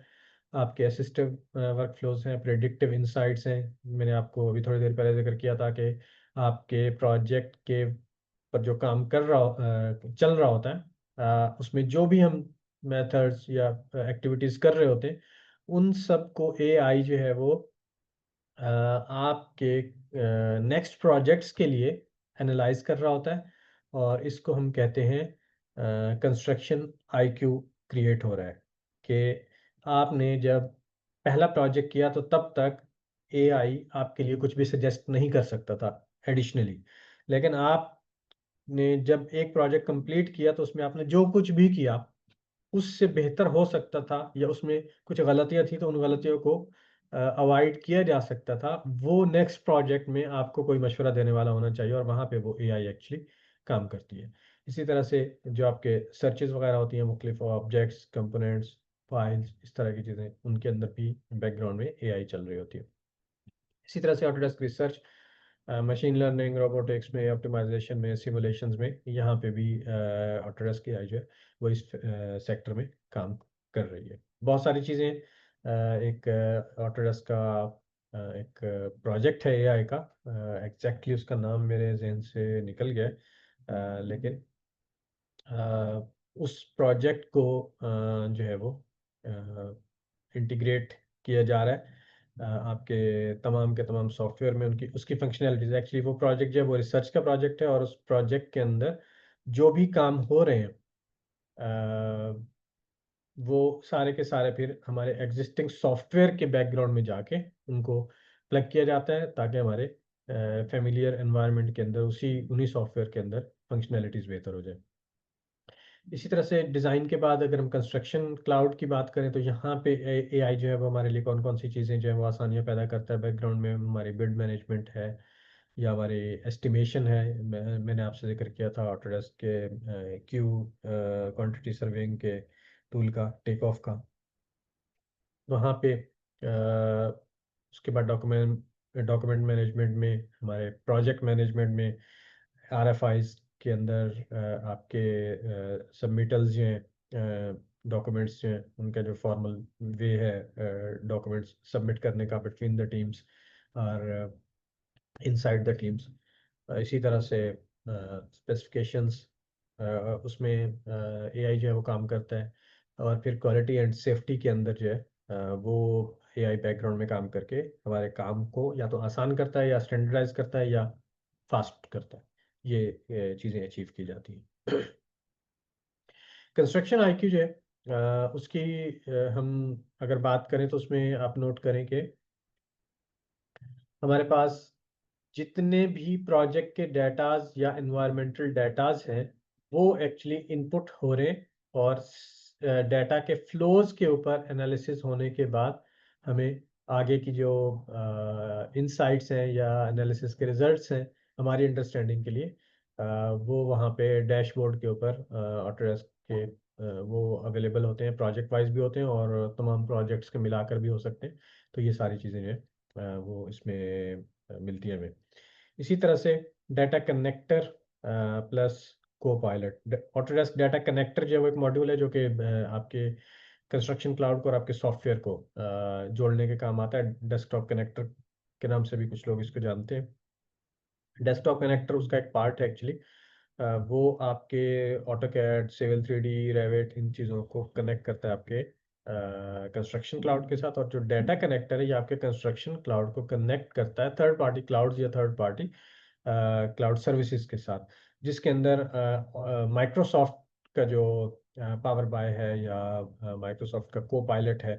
S1: आपके असिस्टिव वर्कफ्लोज हैं, प्रेडिक्टिव इनसाइट्स हैं। मैंने आपको अभी थोड़ी देर पहले ज़िक्र किया था कि आपके प्रोजेक्ट के पर जो काम चल रहा होता है, उसमें जो भी हम मेथड्स या एक्टिविटीज़ कर रहे होते हैं, उन सब को एआई जो है वो आपके नेक्स्ट प्रोजेक्ट्स के लिए एनालाइज कर रहा होता है, और इसको हम कहते हैं कंस्ट्रक्शन आईक्यू क्रिएट हो रहा है, कि आपने जब पहला प्रोजेक्ट किया तो तब तक एआई आपके लिए कुछ भी सजेस्ट नहीं कर सकता था एडिशनली, लेकिन आपने जब एक प्रोजेक्ट कंप्लीट किया तो उसमें आपने जो कुछ भी किया उससे बेहतर हो सकता था, या उसमें कुछ गलतियाँ थी तो उन गलतियों को अवॉइड किया जा सकता था। वो नेक्स्ट प्रोजेक्ट में आपको कोई मशवरा देने वाला होना चाहिए, और वहाँ पे वो एआई एक्चुअली काम करती है। इसी तरह से जो आपके सर्चेज़ वगैरह होती हैं, मुख्तलिफ ऑब्जेक्ट्स, कंपोनेंट्स, फाइल्स, इस तरह की चीज़ें, उनके अंदर भी बैकग्राउंड में एआई चल रही होती है। इसी तरह से Autodesk research, machine learning, robotics में, ऑप्टिमाइजेशन में, सिमुलेशंस में, यहाँ पे भी ऑटोडेस्क एआई जो है वो इस सेक्टर में काम कर रही है। बहुत सारी चीज़ें, एक ऑटोडेस्क का एक प्रोजेक्ट है एआई का, एग्जैक्टली उसका नाम मेरे जहन से निकल गया है, लेकिन उस प्रोजेक्ट को जो है वो इंटीग्रेट किया जा रहा है आपके तमाम के तमाम सॉफ्टवेयर में, उनकी उसकी फंक्शनैलिटीज़। एक्चुअली वो प्रोजेक्ट जो है वो रिसर्च का प्रोजेक्ट है, और उस प्रोजेक्ट के अंदर जो भी काम हो रहे हैं वो सारे के सारे फिर हमारे एग्जिस्टिंग सॉफ्टवेयर के बैकग्राउंड में जाके उनको प्लग किया जाता है, ताकि हमारे फ़ैमिलियर एनवायरनमेंट के अंदर उसी उन्हीं सॉफ्टवेयर के अंदर फंक्शनैलिटीज़ बेहतर हो जाए। इसी तरह से डिज़ाइन के बाद अगर हम कंस्ट्रक्शन क्लाउड की बात करें, तो यहाँ पे एआई जो है वो हमारे लिए कौन-कौन सी चीज़ें जो है वो आसानियाँ पैदा करता है बैकग्राउंड में। हमारी बिल्ड मैनेजमेंट है, या हमारे एस्टिमेशन है। मैंने आपसे ज़िक्र किया था ऑटोडेस्क के क्वांटिटी सर्वेइंग के टूल का, टेक ऑफ का। वहाँ पे उसके बाद डॉक्यूमेंट मैनेजमेंट में, हमारे प्रोजेक्ट मैनेजमेंट में, आरएफआईज़ के अंदर सबमिटल्स जो हैं, डॉक्यूमेंट्स जो हैं, उनका जो फॉर्मल वे है डॉक्यूमेंट्स सबमिट करने का बिटवीन द टीम्स और इनसाइड द टीम्स। इसी तरह से स्पेसिफिकेशंस, उसमें एआई जो है वो काम करता है, और फिर क्वालिटी एंड सेफ्टी के अंदर जो है वो एआई बैकग्राउंड में काम करके हमारे काम को या तो आसान करता है, या स्टैंडर्डाइज करता है, या फास्ट करता है। ये चीज़ें अचीव की जाती हैं। कंस्ट्रक्शन आईक्यू जो है उसकी हम अगर बात करें तो उसमें आप नोट करें कि हमारे पास जितने भी प्रोजेक्ट के डेटाज या एनवायरमेंटल डेटाज हैं, वो एक्चुअली इनपुट हो रहे हैं, और डेटा के फ्लोज के ऊपर एनालिसिस होने के बाद हमें आगे की जो इनसाइट्स हैं या एनालिसिस के रिजल्ट्स हैं हमारी अंडरस्टैंडिंग के लिए, वो वहाँ पे डैशबोर्ड के ऊपर ऑटोडेस्क के वो अवेलेबल होते हैं, प्रोजेक्ट वाइज भी होते हैं और तमाम प्रोजेक्ट्स के मिलाकर भी हो सकते हैं। तो ये सारी चीज़ें जो है वो इसमें मिलती है हमें। इसी तरह से data connector plus copilot, Autodesk data connector जो है वो एक मॉड्यूल है जो कि आपके कंस्ट्रक्शन क्लाउड को और आपके सॉफ्टवेयर को जोड़ने के काम आता है। डेस्कटॉप कनेक्टर के नाम से भी कुछ लोग इसको जानते हैं। डेस्कटॉप कनेक्टर उसका एक पार्ट है एक्चुअली। वो आपके ऑटोकैड, सिविल 3D, रेविट, इन चीज़ों को कनेक्ट करता है आपके कंस्ट्रक्शन क्लाउड के साथ। और जो डाटा कनेक्टर है ये आपके कंस्ट्रक्शन क्लाउड को कनेक्ट करता है थर्ड पार्टी क्लाउड्स या थर्ड पार्टी क्लाउड सर्विसेज के साथ, जिसके अंदर माइक्रोसॉफ्ट का जो पावर बाय है या माइक्रोसॉफ्ट का को पायलट है,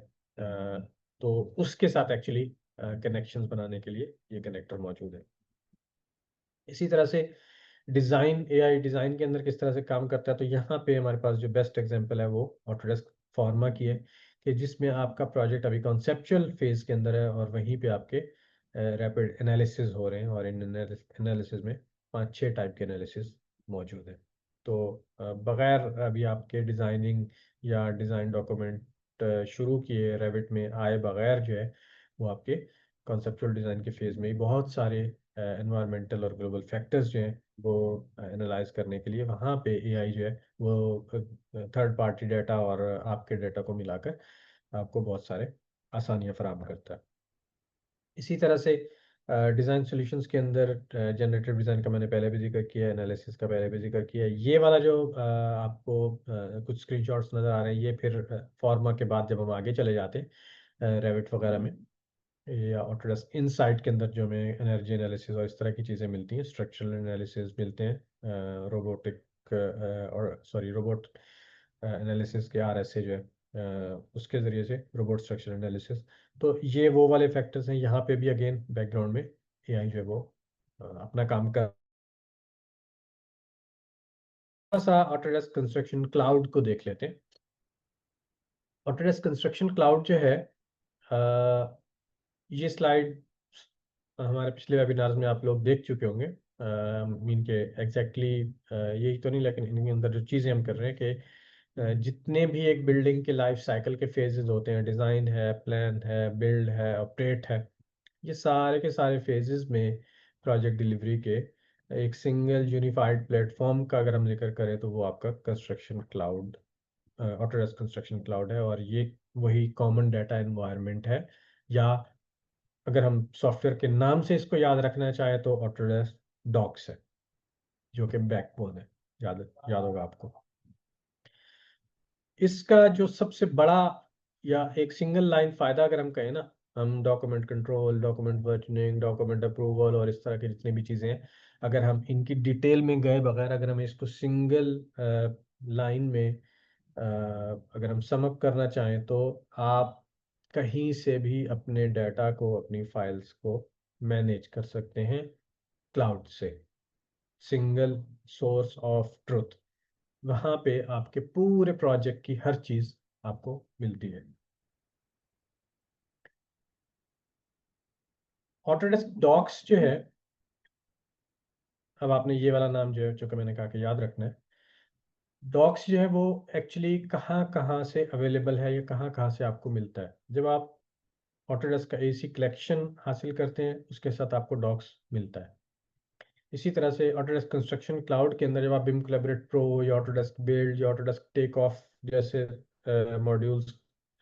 S1: तो उसके साथ एक्चुअली कनेक्शंस बनाने के लिए ये कनेक्टर मौजूद है। इसी तरह से डिज़ाइन, एआई डिज़ाइन के अंदर किस तरह से काम करता है, तो यहाँ पे हमारे पास जो बेस्ट एग्जांपल है वो ऑटोडेस्क फॉर्मा की है, कि जिसमें आपका प्रोजेक्ट अभी कॉन्सेप्चुअल फेज़ के अंदर है और वहीं पे आपके रैपिड एनालिसिस हो रहे हैं, और इन एनालिसिस में 5-6 टाइप के एनालिसिस मौजूद हैं। तो बगैर अभी आपके डिज़ाइनिंग या डिज़ाइन डॉक्यूमेंट शुरू किए रैबिट में आए बगैर जो है वो आपके कॉन्सेप्चुअल डिज़ाइन के फेज़ में ही बहुत सारे एनवायरमेंटल और ग्लोबल फैक्टर्स जो हैं वो एनालाइज करने के लिए वहाँ पे एआई जो है वो थर्ड पार्टी डाटा और आपके डाटा को मिलाकर आपको बहुत सारे आसानियाँ फराहम करता है। इसी तरह से डिज़ाइन सॉल्यूशंस के अंदर जनरेटिव डिज़ाइन का मैंने पहले भी जिक्र किया है, एनालिसिस का पहले भी जिक्र किया है। ये वाला जो आपको कुछ स्क्रीनशॉट्स नज़र आ रहे हैं, ये फिर फॉर्मा के बाद जब हम आगे चले जाते हैं रेविट वगैरह में या ऑटोडेस्क इनसाइट के अंदर जो हमें एनर्जी एनालिसिस और इस तरह की चीज़ें मिलती हैं, स्ट्रक्चरल एनालिसिस मिलते हैं, रोबोटिक और सॉरी रोबोट एनालिसिस के आरएसए जो है उसके ज़रिए से रोबोट स्ट्रक्चरल एनालिसिस। तो ये वो वाले फैक्टर्स हैं, यहाँ पे भी अगेन बैकग्राउंड में एआई जो है वो अपना काम कर। थोड़ा सा ऑटोडेस्क कंस्ट्रक्शन क्लाउड को देख लेते हैं। ऑटोडेस्क कंस्ट्रक्शन क्लाउड जो है, अ, ये स्लाइड हमारे पिछले वेबिनार्स में आप लोग देख चुके होंगे। मीन के एग्जैक्टली यही तो नहीं, लेकिन इनके अंदर जो चीज़ें हम कर रहे हैं कि जितने भी एक बिल्डिंग के लाइफ साइकिल के फेजेस होते हैं, डिज़ाइन है, प्लान है, बिल्ड है, ऑपरेट है, ये सारे के सारे फेजेस में प्रोजेक्ट डिलीवरी के एक सिंगल यूनिफाइड प्लेटफॉर्म का अगर हम जिक्र करें तो वो आपका construction cloud, Autodesk construction cloud है। और ये वही कॉमन डाटा एनवायरनमेंट है, या अगर हम सॉफ्टवेयर के नाम से इसको याद रखना चाहें तो ऑटोडेस्क डॉक्स है, जो कि बैकबोन है। याद याद होगा आपको। इसका जो सबसे बड़ा या एक सिंगल लाइन फायदा अगर हम कहें ना, हम document control, document versioning, document approval और इस तरह की जितनी भी चीज़ें हैं, अगर हम इनकी डिटेल में गए बगैर अगर हम इसको सिंगल लाइन में अगर हम सम अप करना चाहें तो आप कहीं से भी अपने डाटा को, अपनी फाइल्स को मैनेज कर सकते हैं क्लाउड से। सिंगल सोर्स ऑफ ट्रुथ, वहाँ पे आपके पूरे प्रोजेक्ट की हर चीज़ आपको मिलती है। ऑटोडेस्क डॉक्स जो है, अब आपने ये वाला नाम जो है, जो कि मैंने कहा कि याद रखना है, डॉक्स जो है वो एक्चुअली कहाँ कहाँ से अवेलेबल है या कहाँ कहाँ से आपको मिलता है। जब आप ऑटोडेस्क का एसी कलेक्शन हासिल करते हैं उसके साथ आपको डॉक्स मिलता है। इसी तरह से ऑटोडेस्क कंस्ट्रक्शन क्लाउड के अंदर जब आप बिम कोलैबोरेट प्रो या ऑटोडेस्क बिल्ड या ऑटोडेस्क टेक ऑफ जैसे मॉड्यूल्स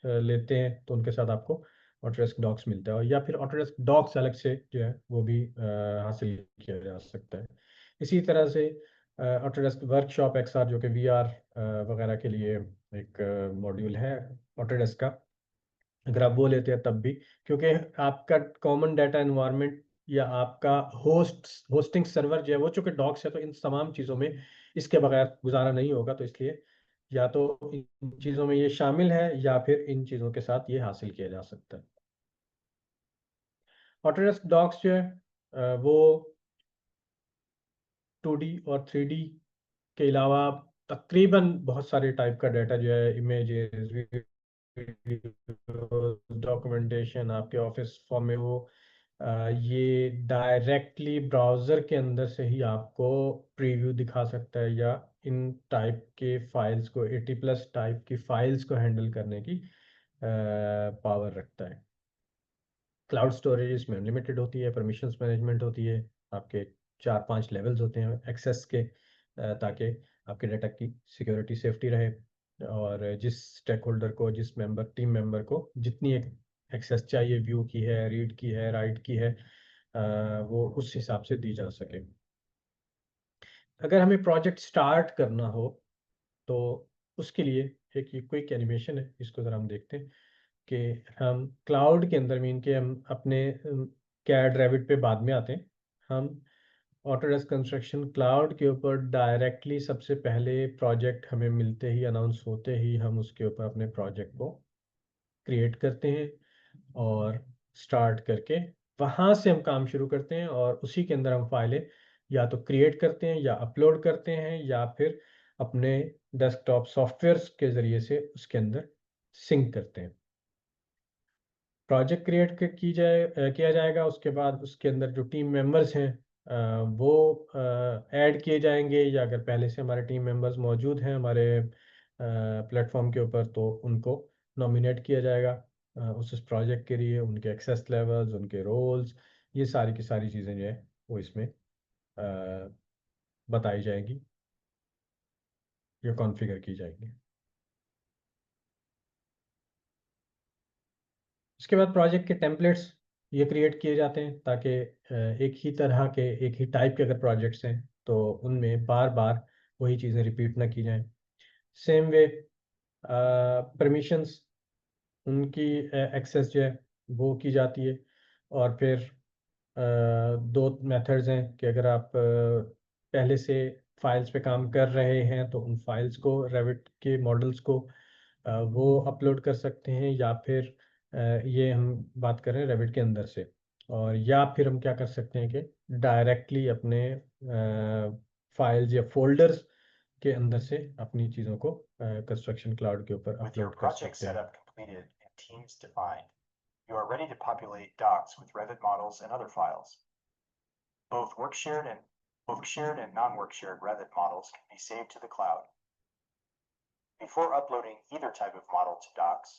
S1: लेते हैं तो उनके साथ आपको ऑटोडेस्क डॉक्स मिलता है, और या फिर ऑटोडेस्क डॉक्स अलग से जो है वो भी हासिल किया जा सकता है। इसी तरह से ऑटोडेस्क वर्कशॉप एक्सआर जो कि वीआर वगैरह के लिए एक मॉड्यूल है ऑटोडेस्क का, अगर आप वो लेते हैं तब भी, क्योंकि आपका कॉमन डाटा एनवायरनमेंट या आपका होस्टिंग सर्वर जो है वो चूंकि डॉक्स है, तो इन तमाम चीज़ों में इसके बगैर गुजारा नहीं होगा। तो इसलिए या तो इन चीज़ों में ये शामिल है या फिर इन चीज़ों के साथ ये हासिल किया जा सकता है। ऑटोडेस्क डॉक्स जो है वो 2D और 3D के अलावा तकरीबन बहुत सारे टाइप का डाटा जो है, इमेजेस, डॉक्यूमेंटेशन आपके ऑफिस फॉर्म में वो ये डायरेक्टली ब्राउज़र के अंदर से ही आपको प्रीव्यू दिखा सकता है, या इन टाइप के फाइल्स को 80+ टाइप की फाइल्स को हैंडल करने की पावर रखता है। क्लाउड स्टोरेज इसमें अनलिमिटेड होती है, परमिशंस मैनेजमेंट होती है, आपके 4-5 लेवल्स होते हैं एक्सेस के, ताकि आपके डाटा की सिक्योरिटी सेफ्टी रहे, और जिस स्टेक होल्डर को, जिस मेंबर टीम मेंबर को जितनी एक एक्सेस चाहिए, व्यू की है, रीड की है, राइट की है, वो उस हिसाब से दी जा सके। अगर हमें प्रोजेक्ट स्टार्ट करना हो तो उसके लिए एक ये क्विक एनिमेशन है, इसको ज़रा हम देखते हैं कि हम क्लाउड के अंदर मीन के हम अपने कैड रेविट पे बाद में आते हैं। हम ऑटोडेस्क कंस्ट्रक्शन क्लाउड के ऊपर डायरेक्टली सबसे पहले प्रोजेक्ट हमें मिलते ही, अनाउंस होते ही, हम उसके ऊपर अपने प्रोजेक्ट को क्रिएट करते हैं और स्टार्ट करके वहाँ से हम काम शुरू करते हैं और उसी के अंदर हम फाइलें या तो क्रिएट करते हैं या अपलोड करते हैं या फिर अपने डेस्कटॉप सॉफ्टवेयर्स के ज़रिए से उसके अंदर सिंक करते हैं। प्रोजेक्ट क्रिएट किया जाएगा, उसके बाद उसके अंदर जो टीम मेंबर्स हैं वो ऐड किए जाएंगे, या अगर पहले से हमारे टीम मेंबर्स मौजूद हैं हमारे प्लेटफॉर्म के ऊपर तो उनको नॉमिनेट किया जाएगा उस प्रोजेक्ट के लिए, उनके एक्सेस लेवल्स, उनके रोल्स, ये सारी की सारी चीज़ें जो है वो इसमें बताई जाएगी या कॉन्फ़िगर की जाएगी। उसके बाद प्रोजेक्ट के टेम्पलेट्स ये क्रिएट किए जाते हैं ताकि एक ही तरह के, एक ही टाइप के अगर प्रोजेक्ट्स हैं तो उनमें बार बार वही चीज़ें रिपीट ना की जाएं। सेम वे परमिशंस, उनकी एक्सेस जो है वो की जाती है। और फिर दो मेथड्स हैं कि अगर आप पहले से फाइल्स पे काम कर रहे हैं तो उन फाइल्स को, रेविट के मॉडल्स को वो अपलोड कर सकते हैं, या फिर ये हम बात कर रहे हैं रेविट के अंदर से, और या फिर हम क्या कर सकते हैं कि डायरेक्टली अपने फाइल्स या फोल्डर्स के अंदर से अपनी चीज़ों को कंस्ट्रक्शन क्लाउड के ऊपर
S2: With your
S1: अपलोड कर
S2: project
S1: सकते हैं।
S2: setup completed and teams defined, you are ready to populate docs with Revit models and other files. Both work-shared and non-work-shared Revit models can be saved to the cloud. Before uploading either type of model to docs,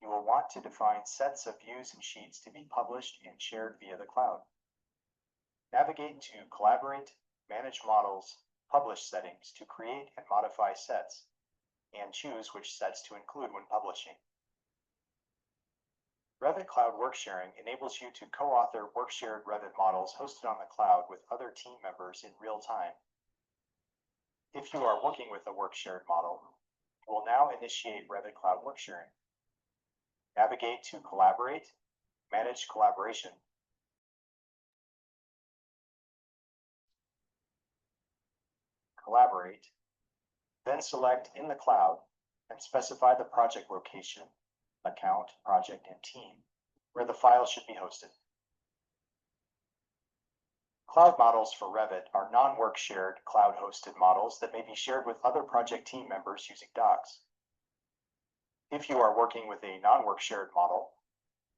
S2: you will want to define sets of views and sheets to be published and shared via the cloud. Navigate to Collaborate, Manage Models, Publish settings to create and modify sets, and choose which sets to include when publishing. Revit Cloud Work Sharing enables you to co-author work-shared Revit models hosted on the cloud with other team members in real time. If you are working with a work-shared model, you will now initiate Revit Cloud Work Sharing. Navigate to Collaborate, Manage Collaboration. Collaborate, then select In the Cloud and specify the project location, account, project, and team, where the file should be hosted. Cloud models for Revit are non-work shared cloud-hosted models that may be shared with other project team members using docs. If you are working with a non-work shared model,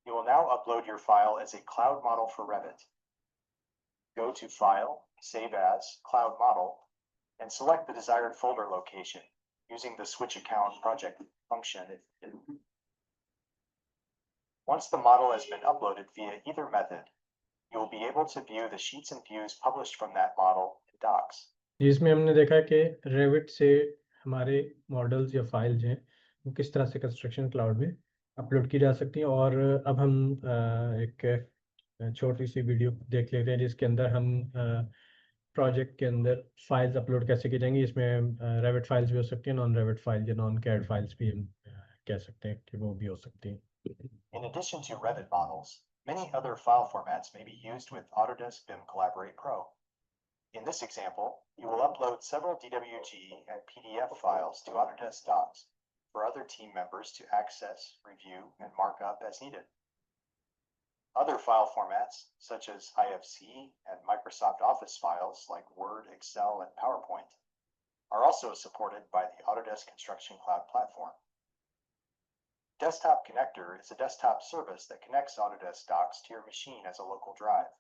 S2: you will now upload your file as a cloud model for Revit. Go to File, Save As, Cloud Model, and select the desired folder location using the Switch Account project function. Once the model has been uploaded via either method, you will be able to view the sheets and views published from that model in docs.
S1: इसमें हमने देखा कि रेविट से हमारे मॉडल्स या फाइल्स हैं वो किस तरह से कंस्ट्रक्शन क्लाउड में अपलोड की जा सकती हैं। और अब हम एक छोटी सी वीडियो देख लेते हैं जिसके अंदर हम प्रोजेक्ट के अंदर फाइल्स अपलोड कैसे की जाएंगी। इसमें रेविट फाइल्स भी हो सकती हैं, नॉन रेविट फाइल या नॉन कैड फाइल्स भी हम कह सकते हैं कि वो भी हो सकती हैं।
S2: In addition to Revit models, many other file formats may be used with Autodesk BIM Collaborate Pro. In this example, you will upload several DWG and PDF files to Autodesk Docs for other team members to access, review, and mark up as needed. Other file formats, such as IFC and Microsoft Office files like Word, Excel, and PowerPoint, are also supported by the Autodesk Construction Cloud platform. Desktop Connector is a desktop service that connects Autodesk Docs to your machine as a local drive.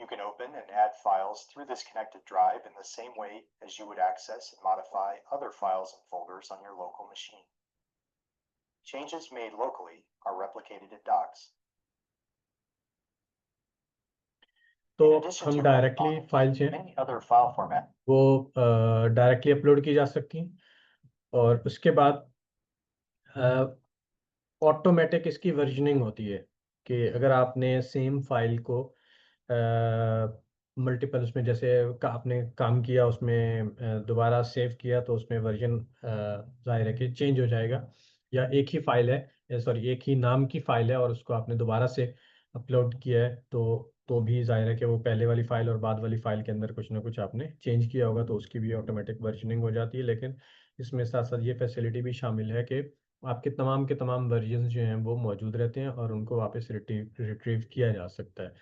S2: You can open and add files through this connected drive in the same way as you would access and modify other files and folders on your local machine. Changes made locally are replicated in Docs.
S1: तो
S2: In addition
S1: हम
S2: to Revit
S1: directly
S2: models,
S1: files हैं
S2: many other file formats
S1: वो डायरेक्टली अपलोड की जा सकती हैं। और उसके बाद ऑटोमेटिक इसकी वर्जनिंग होती है कि अगर आपने सेम फाइल को मल्टीपल उसमें जैसे आपने काम किया उसमें दोबारा सेव किया तो उसमें वर्जन जाहिर है कि चेंज हो जाएगा, या एक ही फाइल है, सॉरी एक ही नाम की फाइल है और उसको आपने दोबारा से अपलोड किया है तो भी जाहिर है कि वो पहले वाली फाइल और बाद वाली फाइल के अंदर कुछ ना कुछ आपने चेंज किया होगा, तो उसकी भी ऑटोमेटिक वर्जनिंग हो जाती है। लेकिन इसमें साथ साथ ये फैसिलिटी भी शामिल है कि आपके तमाम के तमाम वर्जन्स जो हैं वो मौजूद रहते हैं और उनको वापस रिट्रीव किया जा सकता है,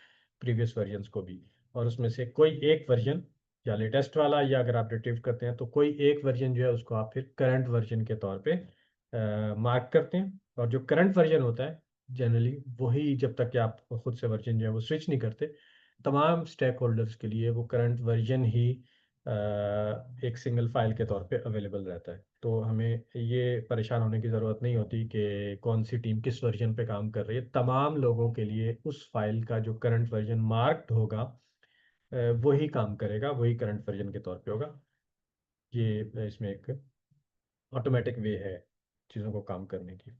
S1: प्रीवियस वर्जन्स को भी। और उसमें से कोई एक वर्जन या लेटेस्ट वाला, या अगर आप रिट्रीव करते हैं तो कोई एक वर्जन जो है उसको आप फिर करंट वर्जन के तौर पे मार्क करते हैं। और जो करंट वर्जन होता है जनरली वही, जब तक कि आप खुद से वर्जन जो है वो स्विच नहीं करते, तमाम स्टेक होल्डर्स के लिए वो करंट वर्जन ही एक सिंगल फाइल के तौर पे अवेलेबल रहता है। तो हमें ये परेशान होने की ज़रूरत नहीं होती कि कौन सी टीम किस वर्जन पे काम कर रही है। तमाम लोगों के लिए उस फाइल का जो करंट वर्जन मार्क्ड होगा वही काम करेगा, वही करंट वर्जन के तौर पे होगा। ये इसमें एक ऑटोमेटिक वे है चीज़ों को काम करने की।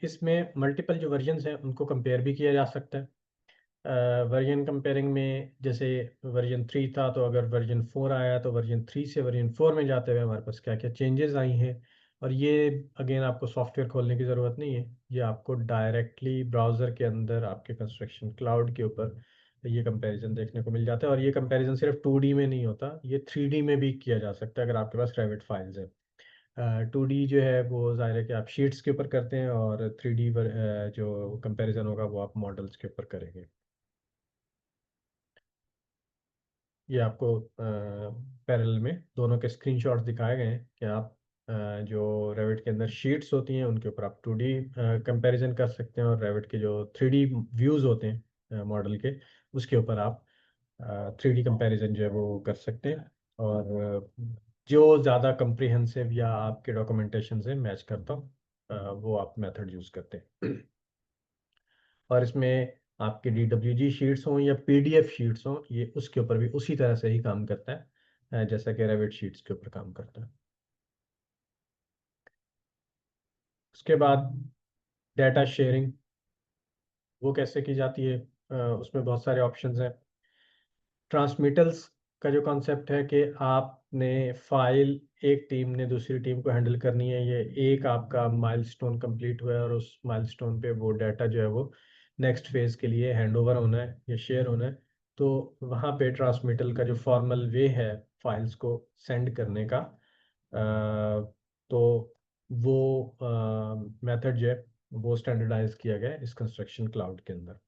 S1: इसमें मल्टीपल जो वर्जन्स हैं उनको कंपेयर भी किया जा सकता है। वर्जन कंपेयरिंग में जैसे वर्जन 3 था, तो अगर वर्जन 4 आया तो वर्जन 3 से वर्जन 4 में जाते हुए हमारे पास क्या क्या चेंजेस आई हैं। और ये अगेन आपको सॉफ्टवेयर खोलने की ज़रूरत नहीं है, ये आपको डायरेक्टली ब्राउज़र के अंदर आपके कंस्ट्रक्शन क्लाउड के ऊपर ये कंपैरिजन देखने को मिल जाता है। और ये कंपैरिजन सिर्फ 2D में नहीं होता, ये 3D में भी किया जा सकता है अगर आपके पास रेविट फाइल्स है। 2D जो है वो ज़ाहिर है कि आप शीट्स के ऊपर करते हैं, और 3D जो कंपैरिजन होगा वो आप मॉडल्स के ऊपर करेंगे। ये आपको पैरेलल में दोनों के स्क्रीनशॉट्स दिखाए गए हैं कि आप जो रेविट के अंदर शीट्स होती हैं उनके ऊपर आप 2D कंपैरिजन कर सकते हैं, और रेविट के जो 3D व्यूज़ होते हैं मॉडल के, उसके ऊपर आप 3D कंपैरिजन जो है वो कर सकते हैं। और जो ज़्यादा कंप्रिहेंसिव या आपके डॉक्यूमेंटेशन से मैच करता हो वो आप मेथड यूज़ करते हैं। और इसमें आपके DWG शीट्स हों या PDF शीट्स हों, ये उसके ऊपर भी उसी तरह से ही काम करता है जैसा कि रेविट शीट्स के ऊपर काम करता है। उसके बाद डाटा शेयरिंग वो कैसे की जाती है, उसमें बहुत सारे ऑप्शंस हैं। ट्रांसमिटल्स का जो कॉन्सेप्ट है कि आपने फाइल, एक टीम ने दूसरी टीम को हैंडल करनी है, ये एक आपका माइलस्टोन कंप्लीट हुआ है और उस माइलस्टोन पे वो डाटा जो है वो नेक्स्ट फेज़ के लिए हैंडओवर होना है या शेयर होना है। तो वहाँ पे ट्रांसमिटल का जो फॉर्मल वे है फाइल्स को सेंड करने का, तो वो मेथड जो है वो स्टैंडर्डाइज किया गया है इस कंस्ट्रक्शन क्लाउड के अंदर।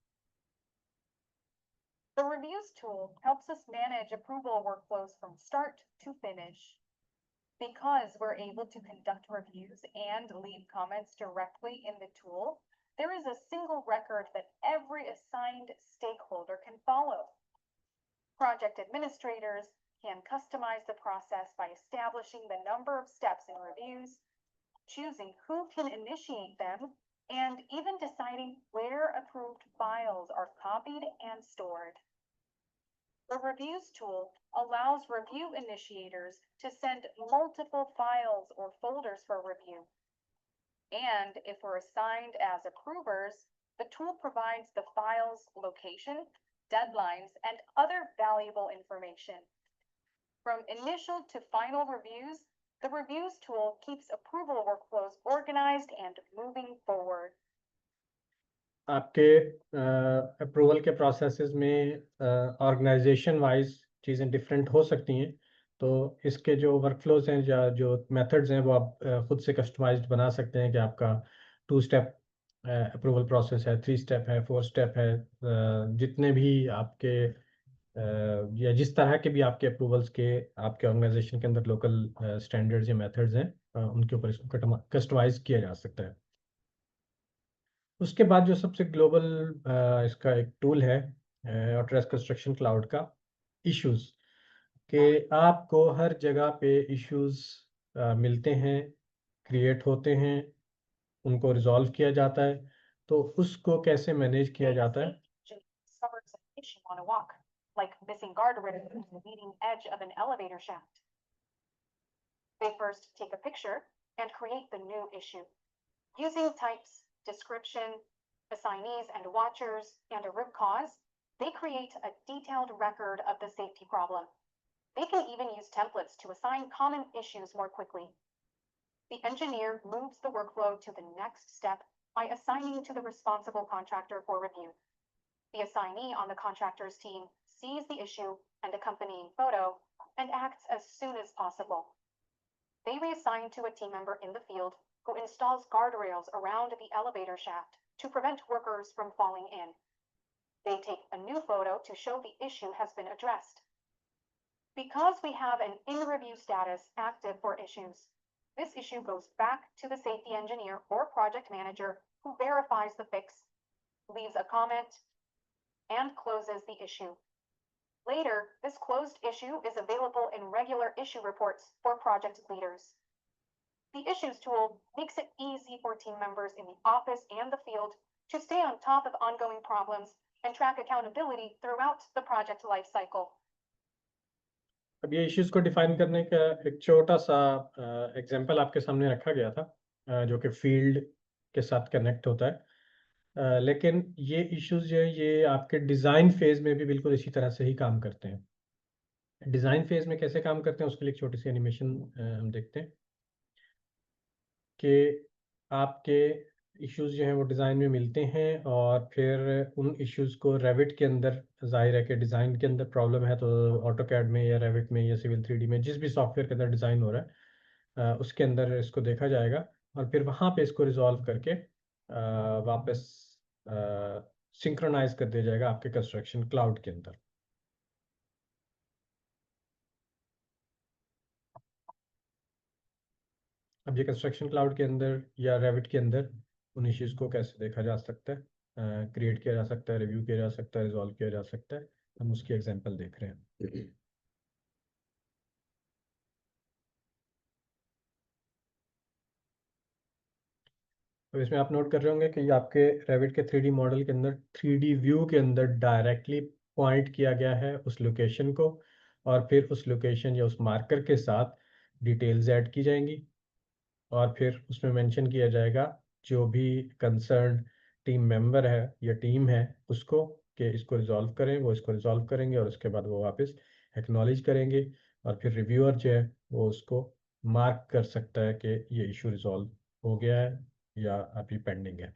S3: The reviews tool helps us manage approval workflows from start to finish. Because we're able to conduct reviews and leave comments directly in the tool, there is a single record that every assigned stakeholder can follow. Project administrators can customize the process by establishing the number of steps in reviews, choosing who can initiate them, and even deciding where approved files are copied and stored. The reviews tool allows review initiators to send multiple files or folders for review. And if we're assigned as approvers, the tool provides the file's location, deadlines, and other valuable information. From initial to final reviews, the reviews tool keeps approval workflows organized and moving forward.
S1: आपके अप्रूवल के प्रोसेसेस में ऑर्गेनाइजेशन वाइज चीज़ें डिफरेंट हो सकती हैं, तो इसके जो वर्कफ्लोज हैं या जो मेथड्स हैं वो आप खुद से कस्टमाइज्ड बना सकते हैं कि आपका 2 स्टेप अप्रूवल प्रोसेस है, 3 स्टेप है, 4 स्टेप है, जितने भी आपके या जिस तरह के भी आपके अप्रूवल्स के आपके ऑर्गेनाइजेशन के अंदर लोकल स्टैंडर्ड्स या मेथड्स हैं उनके ऊपर इसको कस्टमाइज किया जा सकता है। उसके बाद जो सबसे ग्लोबल इसका एक टूल है ऑटोडेस्क कंस्ट्रक्शन क्लाउड का, इश्यूज, कि आपको हर जगह पे इश्यूज मिलते हैं, क्रिएट होते हैं, उनको रिजॉल्व किया जाता है, तो उसको कैसे मैनेज किया जाता है।
S3: Discovers an issue on a walk. like missing guardrails and the leading edge of an elevator shaft. They first take a picture and create the new issue. Using types, description, assignees and watchers, and a root cause, they create a detailed record of the safety problem. They can even use templates to assign common issues more quickly. The engineer moves the workflow to the next step by assigning to the responsible contractor for review. The assignee on the contractor's team sees the issue and accompanying photo and acts as soon as possible. They reassign to a team member in the field who installs guardrails around the elevator shaft to prevent workers from falling in. They take a new photo to show the issue has been addressed. Because we have an in-review status active for issues, this issue goes back to the safety engineer or project manager who verifies the fix, leaves a comment, and closes the issue. Later, this closed issue is available in regular issue reports for project leaders. The Issues tool makes it easy for team members in the office and the field to stay on top of ongoing problems and track accountability throughout the project lifecycle.
S1: अब ये इश्यूज को डिफाइन करने का एक छोटा सा एग्जांपल आपके सामने रखा गया था, जो कि फील्ड के साथ कनेक्ट होता है, लेकिन ये इश्यूज जो है ये आपके डिज़ाइन फेज में भी बिल्कुल इसी तरह से ही काम करते हैं। डिज़ाइन फेज में कैसे काम करते हैं उसके लिए एक छोटी सी एनिमेशन हम देखते हैं कि आपके इश्यूज जो हैं वो डिज़ाइन में मिलते हैं और फिर उन इश्यूज को रेविट के अंदर, ज़ाहिर है कि डिज़ाइन के अंदर प्रॉब्लम है तो ऑटोकैड में या रेविट में या सिविल 3D में जिस भी सॉफ्टवेयर के अंदर डिज़ाइन हो रहा है, उसके अंदर इसको देखा जाएगा और फिर वहाँ पे इसको रिजॉल्व करके वापस सिंक्रोनाइज कर दिया जाएगा आपके कंस्ट्रक्शन क्लाउड के अंदर। अब ये कंस्ट्रक्शन क्लाउड के अंदर या रेविट के अंदर उन इश्यूज को कैसे देखा जा सकता है, क्रिएट किया जा सकता है, रिव्यू किया जा सकता है, रिजॉल्व किया जा सकता है, हम उसकी एग्जांपल देख रहे हैं। तो इसमें आप नोट कर रहे होंगे कि आपके रेविट के 3D मॉडल के अंदर 3D व्यू के अंदर डायरेक्टली पॉइंट किया गया है उस लोकेशन को और फिर उस लोकेशन या उस मार्कर के साथ डिटेल्स ऐड की जाएंगी और फिर उसमें मेंशन किया जाएगा जो भी कंसर्न टीम मेंबर है या टीम है उसको कि इसको रिजॉल्व करें, वो इसको रिजॉल्व करेंगे और उसके बाद वो वापस एक्नॉलेज करेंगे और फिर रिव्यूअर जो है वो उसको मार्क कर सकता है कि ये इशू रिजॉल्व हो गया है या अभी पेंडिंग है।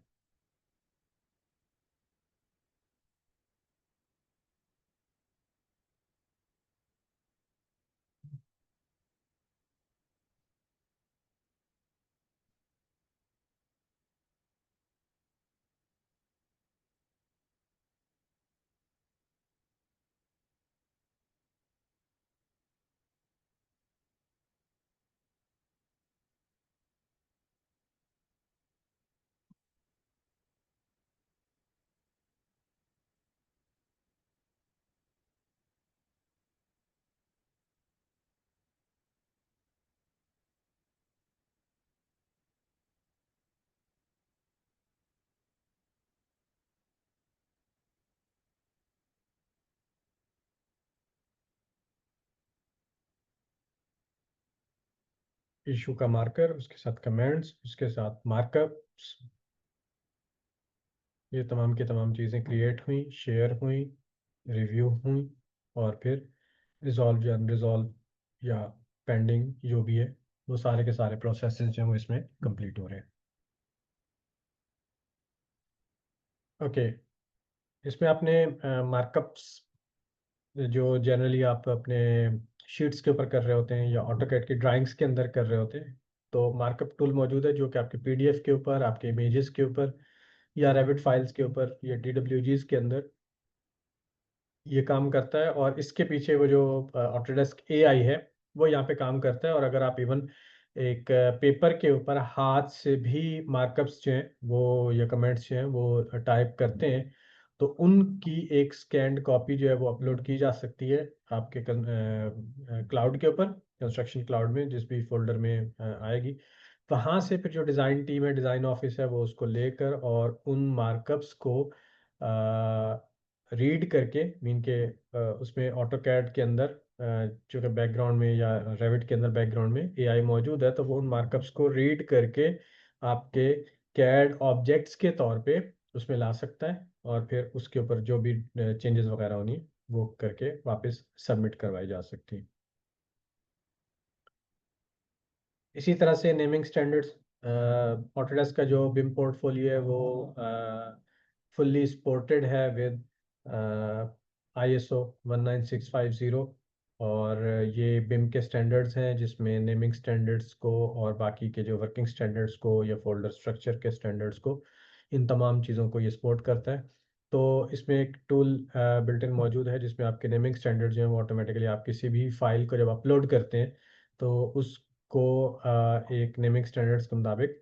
S1: इशू का मार्कर, उसके साथ कमेंट्स, उसके साथ मार्कअप्स, ये तमाम की तमाम चीज़ें क्रिएट हुई, शेयर हुई, रिव्यू हुई और फिर रिजॉल्व या अनरिजॉल्व या पेंडिंग जो भी है वो सारे के सारे प्रोसेसेस जो हैं वो इसमें कंप्लीट हो रहे हैं। ओके, इसमें आपने मार्कअप्स जो जनरली आप अपने शीट्स के ऊपर कर रहे होते हैं या ऑटोकैड की ड्राइंग्स के अंदर कर रहे होते हैं तो मार्कअप टूल मौजूद है जो कि आपके पीडीएफ के ऊपर, आपके इमेजेस के ऊपर या रेविट फाइल्स के ऊपर या डीडब्ल्यूजीज के अंदर ये काम करता है और इसके पीछे वो जो ऑटोडेस्क एआई है वो यहाँ पे काम करता है और अगर आप इवन एक पेपर के ऊपर हाथ से भी मार्कअप्स जो हैं वो या कमेंट्स जो हैं वो टाइप करते हैं तो उनकी एक स्कैन्ड कॉपी जो है वो अपलोड की जा सकती है आपके क्लाउड के ऊपर, कंस्ट्रक्शन क्लाउड में जिस भी फोल्डर में आएगी। वहाँ से फिर जो डिज़ाइन टीम है, डिज़ाइन ऑफिस है, वो उसको लेकर और उन मार्कअप्स को रीड करके मीन के उसमें ऑटो कैड के अंदर चूँकि बैकग्राउंड में या रेविट के अंदर बैकग्राउंड में एआई मौजूद है, तो वो उन मार्कअप्स को रीड करके आपके कैड ऑब्जेक्ट्स के तौर पे उसमें ला सकता है, और फिर उसके ऊपर जो भी चेंजेस वगैरह होनी है वो करके वापस सबमिट करवाई जा सकती है। इसी तरह से नेमिंग स्टैंडर्ड्स, ऑटोडेस्क का जो बिम पोर्टफोलियो है वो फुल्ली सपोर्टेड है विद ISO 19650, और ये बिम के स्टैंडर्ड्स हैं जिसमें नेमिंग स्टैंडर्ड्स को और बाकी के जो वर्किंग स्टैंडर्ड्स को या फोल्डर स्ट्रक्चर के स्टैंडर्ड्स को, इन तमाम चीज़ों को ये सपोर्ट करता है। तो इसमें एक टूल बिल्ट इन मौजूद है जिसमें आपके नेमिंग स्टैंडर्ड्स जो हैं वो ऑटोमेटिकली आप किसी भी फाइल को जब अपलोड करते हैं तो उसको एक नेमिंग स्टैंडर्ड्स के मुताबिक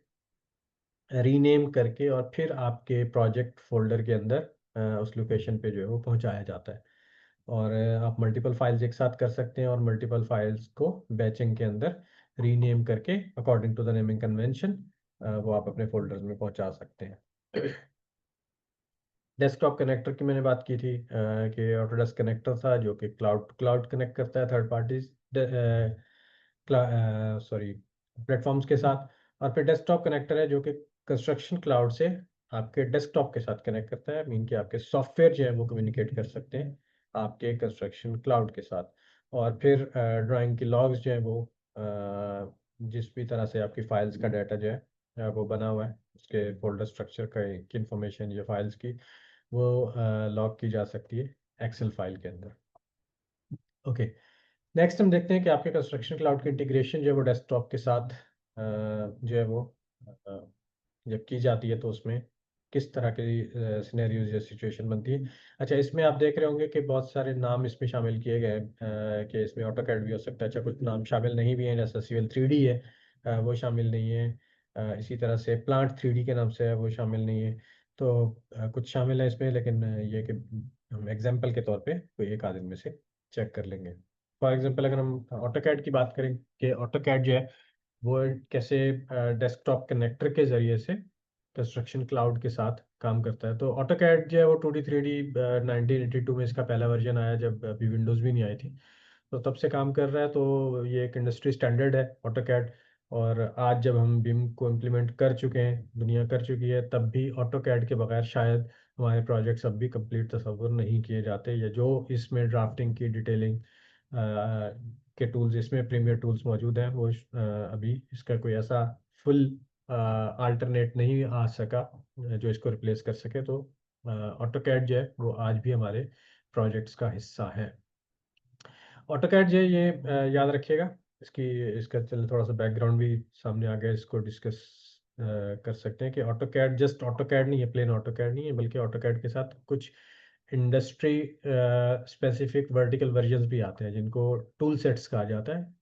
S1: रीनेम करके और फिर आपके प्रोजेक्ट फोल्डर के अंदर उस लोकेशन पे जो है वो पहुंचाया जाता है। और आप मल्टीपल फाइल्स एक साथ कर सकते हैं और मल्टीपल फाइल्स को बैचिंग के अंदर रीनेम करके according to the naming convention वो आप अपने फोल्डर्स में पहुंचा सकते हैं। डेस्कटॉप कनेक्टर की मैंने बात की थी कि ऑटोडेस्क कनेक्टर था जो कि क्लाउड टू क्लाउड कनेक्ट करता है थर्ड पार्टीज सॉरी प्लेटफॉर्म्स के साथ। और फिर डेस्कटॉप कनेक्टर है जो कि कंस्ट्रक्शन क्लाउड से आपके डेस्कटॉप के साथ कनेक्ट करता है, मीन कि आपके सॉफ्टवेयर जो है वो कम्युनिकेट कर सकते हैं आपके कंस्ट्रक्शन क्लाउड के साथ। और फिर ड्राइंग की लॉग्स जो है वो जिस भी तरह से आपकी फाइल्स का डाटा जो है वो बना हुआ है उसके फोल्डर स्ट्रक्चर का एक इंफॉर्मेशन या फाइल्स की, वो लॉग की जा सकती है एक्सेल फाइल के अंदर। ओके, नेक्स्ट हम देखते हैं कि आपके कंस्ट्रक्शन क्लाउड की इंटीग्रेशन जो है वो डेस्कटॉप के साथ जो है वो अ, जब की जाती है तो उसमें किस तरह की सिनेरियोज या सिचुएशन बनती है। अच्छा, इसमें आप देख रहे होंगे कि बहुत सारे नाम इसमें शामिल किए गए हैं कि इसमें ऑटोकैड भी हो सकता है। अच्छा, कुछ नाम शामिल नहीं भी हैं, जैसा सिविल 3D है वो शामिल नहीं है। इसी तरह से प्लांट 3D के नाम से है वो शामिल नहीं है। तो कुछ शामिल है इसमें, लेकिन ये कि हम एग्जाम्पल के तौर पे कोई एक आध इनमें से चेक कर लेंगे। फॉर एग्जाम्पल अगर हम ऑटोकैड की बात करें कि ऑटोकैड जो है वो कैसे डेस्कटॉप कनेक्टर के ज़रिए से कंस्ट्रक्शन क्लाउड के साथ काम करता है। तो ऑटोकैड जो है वो 2D 3D 1982 में इसका पहला वर्जन आया जब अभी विंडोज़ भी नहीं आई थी, तो तब से काम कर रहा है। तो ये एक इंडस्ट्री स्टैंडर्ड है ऑटोकैड। और आज जब हम बिम को इम्प्लीमेंट कर चुके हैं, दुनिया कर चुकी है, तब भी ऑटोकैड के बगैर शायद हमारे प्रोजेक्ट्स अब भी कंप्लीट तस्वर नहीं किए जाते, या जो इसमें ड्राफ्टिंग की डिटेलिंग के टूल्स, इसमें प्रीमियर टूल्स मौजूद हैं, वो अभी इसका कोई ऐसा फुल अल्टरनेट नहीं आ सका जो इसको रिप्लेस कर सके। तो ऑटोकैड जो है वो आज भी हमारे प्रोजेक्ट्स का हिस्सा है। ऑटोकैड जो है ये याद रखिएगा, इसकी इसका चल थोड़ा सा बैकग्राउंड भी सामने आ गया, इसको डिस्कस कर सकते हैं कि ऑटोकैड जस्ट ऑटोकैड नहीं है, प्लेन ऑटोकैड नहीं है, बल्कि ऑटोकैड के साथ कुछ इंडस्ट्री स्पेसिफिक वर्टिकल वर्जन्स भी आते हैं जिनको टूल सेट्स कहा जाता है।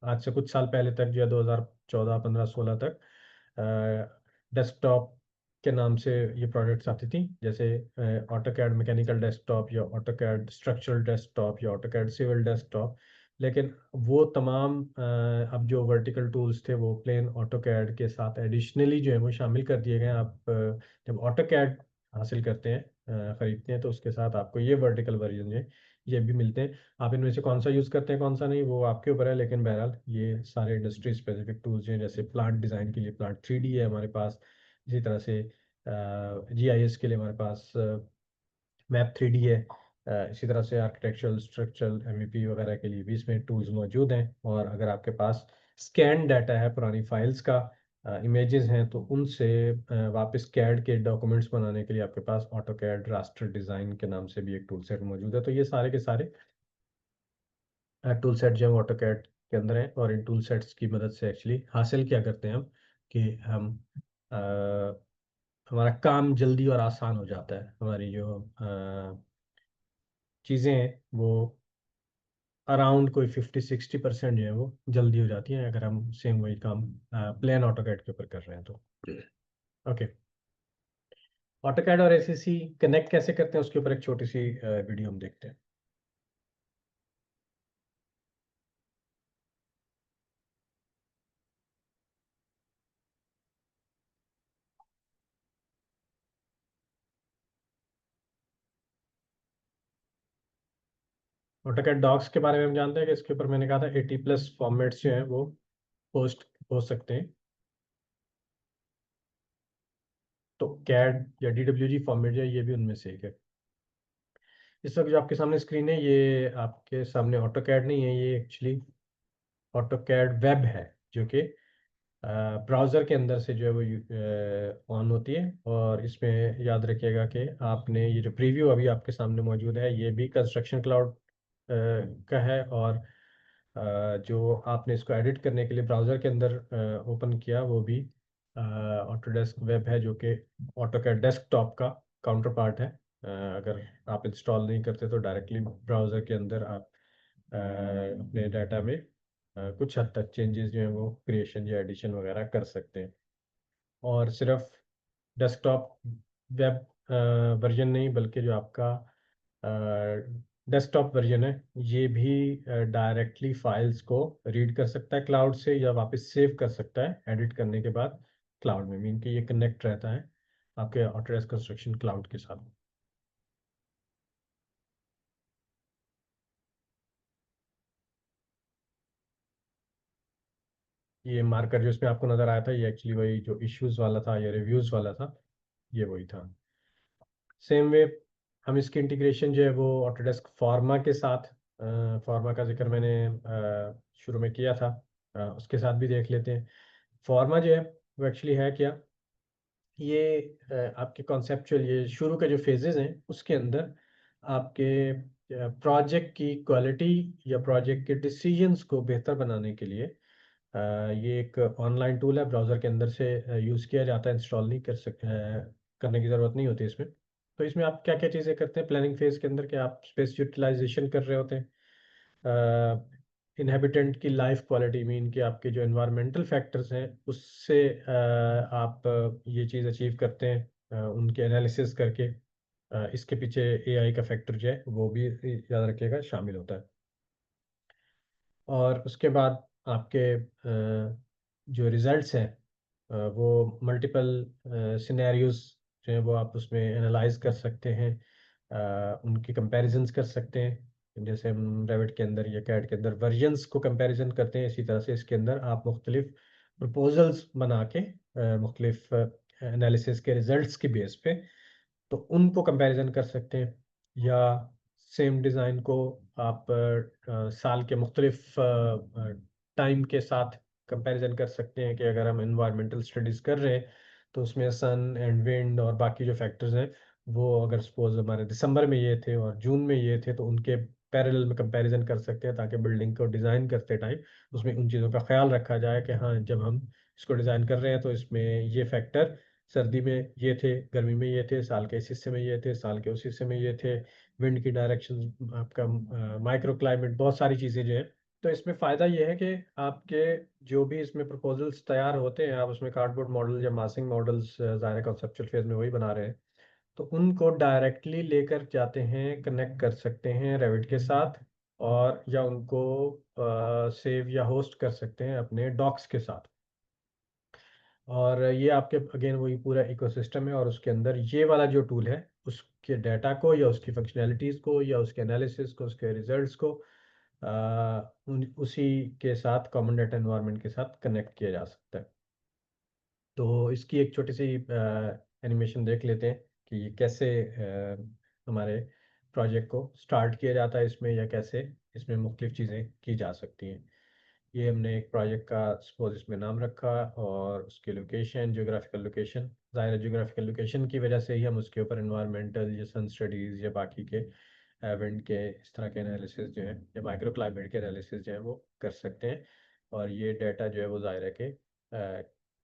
S1: आज से कुछ साल पहले तक जो है 2014 15 16 तक डेस्कटॉप के नाम से ये प्रोडक्ट्स आती थी, जैसे ऑटोकैड मैकेनिकल डेस्कटॉप या ऑटोकैड स्ट्रक्चरल डेस्कटॉप या ऑटोकैड सिविल डेस्कटॉप। लेकिन वो तमाम अब जो वर्टिकल टूल्स थे वो प्लेन ऑटोकैड के साथ एडिशनली जो है वो शामिल कर दिए गए हैं। आप जब ऑटोकैड हासिल करते हैं, खरीदते हैं, तो उसके साथ आपको ये वर्टिकल वर्जन है ये भी मिलते हैं। आप इनमें से कौन सा यूज़ करते हैं कौन सा नहीं वो आपके ऊपर है, लेकिन बहरहाल ये सारे इंडस्ट्री स्पेसिफिक टूल्स हैं। जैसे प्लांट डिज़ाइन के लिए प्लांट 3D है हमारे पास, इसी तरह से GIS के लिए हमारे पास मैप 3D है, इसी तरह से आर्किटेक्चरल स्ट्रक्चरल MEP वगैरह के लिए भी इसमें टूल्स मौजूद हैं। और अगर आपके पास स्कैन डाटा है पुरानी फाइल्स का, इमेजेस हैं, तो उनसे वापस कैड के डॉक्यूमेंट्स बनाने के लिए आपके पास ऑटोकैड रास्टर डिज़ाइन के नाम से भी एक टूल सेट मौजूद है। तो ये सारे के सारे टूल सेट जो है ऑटोकैड के अंदर है, और इन टूल सेट्स की मदद से एक्चुअली हासिल क्या करते हैं हम कि हम अ, हमारा काम जल्दी और आसान हो जाता है। हमारी जो चीज़ें हैं वो अराउंड कोई 50-60% जो है वो जल्दी हो जाती हैं अगर हम सेम वही काम प्लेन ऑटोकैड के ऊपर कर रहे हैं तो। ओके, ऑटोकैड और ACC कनेक्ट कैसे करते हैं उसके ऊपर एक छोटी सी वीडियो हम देखते हैं। ऑटोकैड डॉक्स के बारे में हम जानते हैं कि इसके ऊपर मैंने कहा था 80+ फॉर्मेट्स जो हैं वो पोस्ट हो सकते हैं। तो कैड या DWG फॉर्मेट जो है ये भी उनमें से एक है। इस वक्त जो आपके सामने स्क्रीन है ये आपके सामने ऑटोकैड नहीं है, ये एक्चुअली ऑटोकैड वेब है, जो कि ब्राउज़र के अंदर से जो है वो ऑन होती है। और इसमें याद रखिएगा कि आपने ये जो प्रीव्यू अभी आपके सामने मौजूद है ये भी कंस्ट्रक्शन क्लाउड का है, और जो आपने इसको एडिट करने के लिए ब्राउज़र के अंदर ओपन किया वो भी ऑटोडेस्क वेब है, जो कि ऑटोकैड डेस्कटॉप का काउंटर पार्ट है। अगर आप इंस्टॉल नहीं करते तो डायरेक्टली ब्राउज़र के अंदर आप अपने डाटा में कुछ हद तक चेंजेस जो हैं वो क्रिएशन या एडिशन वगैरह कर सकते हैं। और सिर्फ डेस्कटॉप वेब वर्जन नहीं, बल्कि जो आपका डेस्कटॉप वर्जन है ये भी डायरेक्टली फाइल्स को रीड कर सकता है क्लाउड से, या वापस सेव कर सकता है एडिट करने के बाद क्लाउड में, मीन कि ये कनेक्ट रहता है आपके ऑटोडेस्क कंस्ट्रक्शन क्लाउड के साथ। ये मार्कर जो इसमें आपको नज़र आया था ये एक्चुअली वही जो इश्यूज वाला था या रिव्यूज़ वाला था, ये वही था। सेम वे हम इसकी इंटीग्रेशन जो है वो ऑटोडेस्क फॉर्मा के साथ, फॉर्मा का जिक्र मैंने शुरू में किया था, उसके साथ भी देख लेते हैं। फॉर्मा जो है वो एक्चुअली है क्या, ये आपके कॉन्सेप्चुअल ये शुरू के जो फेजेस हैं उसके अंदर आपके प्रोजेक्ट की क्वालिटी या प्रोजेक्ट के डिसीजंस को बेहतर बनाने के लिए ये एक ऑनलाइन टूल है, ब्राउज़र के अंदर से यूज़ किया जाता है, इंस्टॉल नहीं करने की ज़रूरत नहीं होती इसमें। तो इसमें आप क्या-क्या चीज़ें करते हैं प्लानिंग फ़ेज़ के अंदर, कि आप स्पेस यूटिलाइज़ेशन कर रहे होते हैं। इन्हेबिटेंट की लाइफ क्वालिटी, मीन कि आपके जो एनवायरमेंटल फैक्टर्स हैं उससे आप ये चीज़ अचीव करते हैं उनके एनालिसिस करके। इसके पीछे एआई का फैक्टर जो है वो भी याद रखिएगा शामिल होता है। और उसके बाद आपके जो रिज़ल्ट्स हैं वो मल्टीपल सिनेरियोज़ जो हैं वो आप उसमें एनालाइज़ कर सकते हैं, उनकी कंपैरिजंस कर सकते हैं। जैसे हम रेविट के अंदर या कैड के अंदर वर्जन्स को कंपैरिजन करते हैं, इसी तरह से इसके अंदर आप मुख्तलिफ प्रपोजल्स बना के मुख्तलिफ एनालिसिस के रिज़ल्ट्स के बेस पे तो उनको कंपैरिजन कर सकते हैं। या सेम डिज़ाइन को आप साल के मुख्तलिफ टाइम के साथ कंपैरिजन कर सकते हैं, कि अगर हम एनवायरमेंटल स्टडीज़ कर रहे हैं तो उसमें सन एंड विंड और बाकी जो फैक्टर्स हैं वो अगर सपोज हमारे दिसंबर में ये थे और जून में ये थे तो उनके पैरेलल में कंपैरिजन कर सकते हैं, ताकि बिल्डिंग को डिज़ाइन करते टाइम उसमें उन चीज़ों का ख्याल रखा जाए कि हाँ, जब हम इसको डिज़ाइन कर रहे हैं तो इसमें ये फैक्टर सर्दी में ये थे, गर्मी में ये थे, साल के इस हिस्से में ये थे, साल के उस हिस्से में ये थे, विंड की डायरेक्शन, आपका माइक्रो क्लाइमेट, बहुत सारी चीज़ें जो हैं। तो इसमें फ़ायदा ये है कि आपके जो भी इसमें प्रपोजल्स तैयार होते हैं, आप उसमें कार्डबोर्ड मॉडल या मासिंग मॉडल्स ज़ाहिर है कॉन्सेप्चुअल फेज़ में वही बना रहे हैं, तो उनको डायरेक्टली लेकर जाते हैं, कनेक्ट कर सकते हैं रेविट के साथ, और या उनको सेव या होस्ट कर सकते हैं अपने डॉक्स के साथ। और ये आपके अगेन वही पूरा इकोसिस्टम है, और उसके अंदर ये वाला जो टूल है उसके डाटा को या उसकी फंक्शनैलिटीज़ को या उसके एनालिसिस को, उसके रिजल्ट्स को उसी के साथ कॉमन डाटा एनवायरनमेंट के साथ कनेक्ट किया जा सकता है। तो इसकी एक छोटी सी एनिमेशन देख लेते हैं कि ये कैसे हमारे प्रोजेक्ट को स्टार्ट किया जाता है इसमें, या कैसे इसमें मुख्तलिफ चीज़ें की जा सकती हैं। ये हमने एक प्रोजेक्ट का सपोज इसमें नाम रखा, और उसकी लोकेशन, जियोग्राफिकल लोकेशन, ज़ाहिर है जियोग्राफिकल लोकेशन की वजह से ही हम उसके ऊपर एनवायरमेंटल या सन स्टडीज़ या बाकी के विंड के इस तरह के एनालिसिस जो है या माइक्रो क्लाइमेट के एनालिसिस जो है वो कर सकते हैं। और ये डाटा जो है वो ज़ाहिर है कि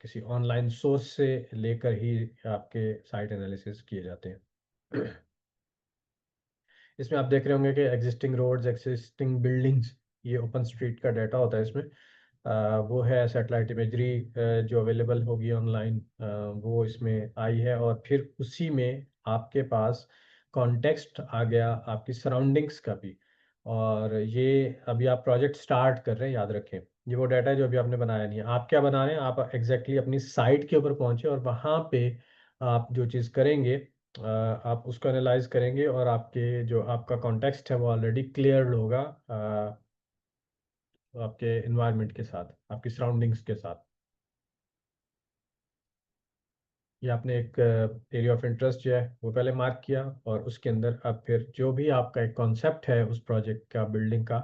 S1: किसी ऑनलाइन सोर्स से लेकर ही आपके साइट एनालिसिस किए जाते हैं। इसमें आप देख रहे होंगे कि एग्जिस्टिंग रोड्स, एग्जिस्टिंग बिल्डिंग्स, ये ओपन स्ट्रीट का डाटा होता है इसमें। वो है सैटेलाइट इमेजरी जो अवेलेबल होगी ऑनलाइन, वो इसमें आई है, और फिर उसी में आपके पास कॉन्टेक्स्ट आ गया आपकी सराउंडिंग्स का भी। और ये अभी आप प्रोजेक्ट स्टार्ट कर रहे हैं, याद रखें ये वो डाटा है जो अभी आपने बनाया नहीं है। आप क्या बना रहे हैं, आप एग्जैक्टली अपनी साइट के ऊपर पहुंचे और वहाँ पे आप जो चीज़ करेंगे आप उसको एनालाइज करेंगे और आपके जो आपका कॉन्टेक्स्ट है वो ऑलरेडी क्लियर होगा आपके इन्वायरमेंट के साथ, आपकी सराउंडिंग्स के साथ। ये आपने एक एरिया ऑफ इंटरेस्ट जो है वो पहले मार्क किया, और उसके अंदर अब फिर जो भी आपका एक कॉन्सेप्ट है उस प्रोजेक्ट का, बिल्डिंग का,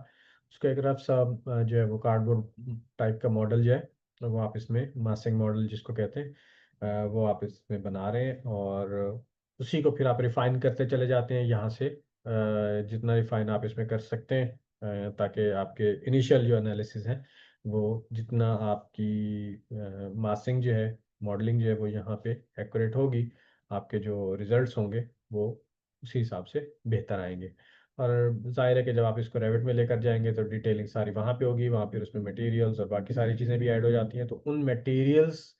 S1: उसका एक रफ सा जो है वो कार्डबोर्ड टाइप का मॉडल जो है वो आप इसमें मासिंग मॉडल जिसको कहते हैं वो आप इसमें बना रहे हैं, और उसी को फिर आप रिफाइन करते चले जाते हैं यहाँ से जितना रिफाइन आप इसमें कर सकते हैं ताकि आपके इनिशियल जो एनालिसिस है वो जितना आपकी मासिंग जो है, मॉडलिंग जो है वो यहाँ पे एक्यूरेट होगी, आपके जो रिजल्ट्स होंगे वो उसी हिसाब से बेहतर आएंगे। और जाहिर है कि जब आप इसको रेविट में लेकर जाएंगे तो डिटेलिंग सारी वहाँ पे होगी, वहाँ फिर उसमें मटेरियल्स और बाकी सारी चीज़ें भी ऐड हो जाती हैं, तो उन मटेरियल्स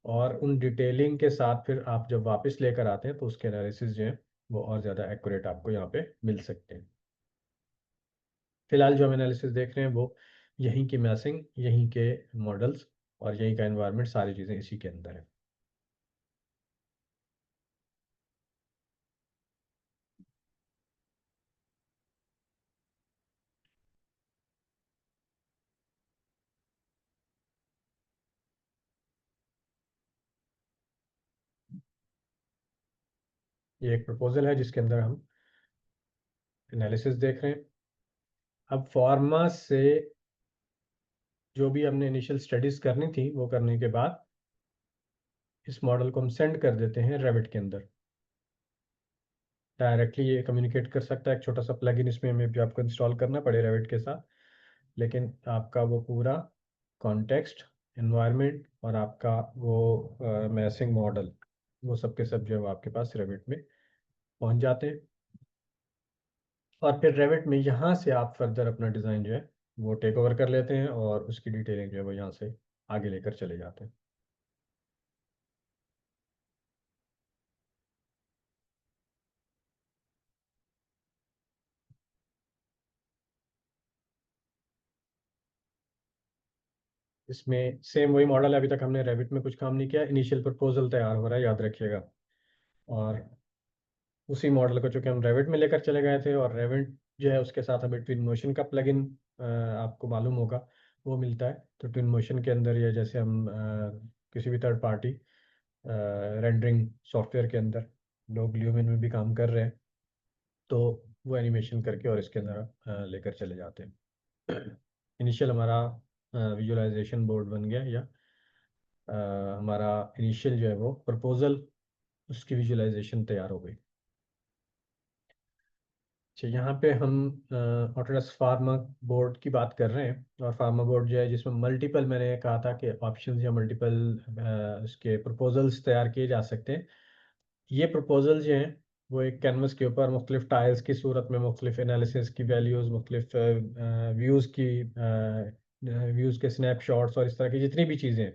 S1: और उन डिटेलिंग के साथ फिर आप जब वापस लेकर आते हैं तो उसके एनालिसिस जो है वो और ज़्यादा एक्यूरेट आपको यहाँ पे मिल सकते हैं। फिलहाल जो हम एनालिसिस देख रहे हैं वो यहीं की मैसिंग, यहीं के मॉडल्स और यहीं का एनवायरनमेंट, सारी चीज़ें इसी के अंदर है। ये एक प्रपोजल है जिसके अंदर हम एनालिसिस देख रहे हैं। अब फार्मा से जो भी हमने इनिशियल स्टडीज करनी थी वो करने के बाद इस मॉडल को हम सेंड कर देते हैं रेविट के अंदर। डायरेक्टली ये कम्युनिकेट कर सकता है, एक छोटा सा प्लगइन इसमें में भी आपको इंस्टॉल करना पड़े रेविट के साथ, लेकिन आपका वो पूरा कॉन्टेक्स्ट, एनवायरनमेंट और आपका वो मैसिंग मॉडल, वो सब के सब जो है वो आपके पास रेविट में पहुंच जाते हैं। और फिर रेविट में यहाँ से आप फर्दर अपना डिज़ाइन जो है वो टेक ओवर कर लेते हैं और उसकी डिटेलिंग जो है वो यहाँ से आगे लेकर चले जाते हैं। इसमें सेम वही मॉडल है, अभी तक हमने रेविट में कुछ काम नहीं किया, इनिशियल प्रपोजल तैयार हो रहा है, याद रखिएगा। और उसी मॉडल को चूंकि हम रेविट में लेकर चले गए थे, और रेविट जो है उसके साथ हमें ट्विन मोशन का प्लगइन आपको मालूम होगा वो मिलता है। तो ट्विन मोशन के अंदर ये जैसे हम किसी भी थर्ड पार्टी रेंडरिंग सॉफ्टवेयर के अंदर लोग ल्यूमिन में भी काम कर रहे हैं, तो वो एनिमेशन करके और इसके अंदर लेकर चले जाते हैं। इनिशियल हमारा विजुअलाइजेशन बोर्ड बन गया, या हमारा इनिशियल जो है वो प्रपोजल, उसकी विजुअलाइजेशन तैयार हो गई। अच्छा, यहाँ पे हम ऑटोडेस्क फार्मा बोर्ड की बात कर रहे हैं, और फार्मा बोर्ड जो है जिसमें मल्टीपल, मैंने कहा था कि ऑप्शंस या मल्टीपल इसके प्रपोजल्स तैयार किए जा सकते हैं। ये प्रपोजल जो हैं वो एक कैनवस के ऊपर मुख्तलिफ टाइल्स की सूरत में मुख्तलिफ एनालिसिस की वैल्यूज़, मुख्तलिफ व्यूज़ के स्नैपशॉट्स और इस तरह की जितनी भी चीज़ें हैं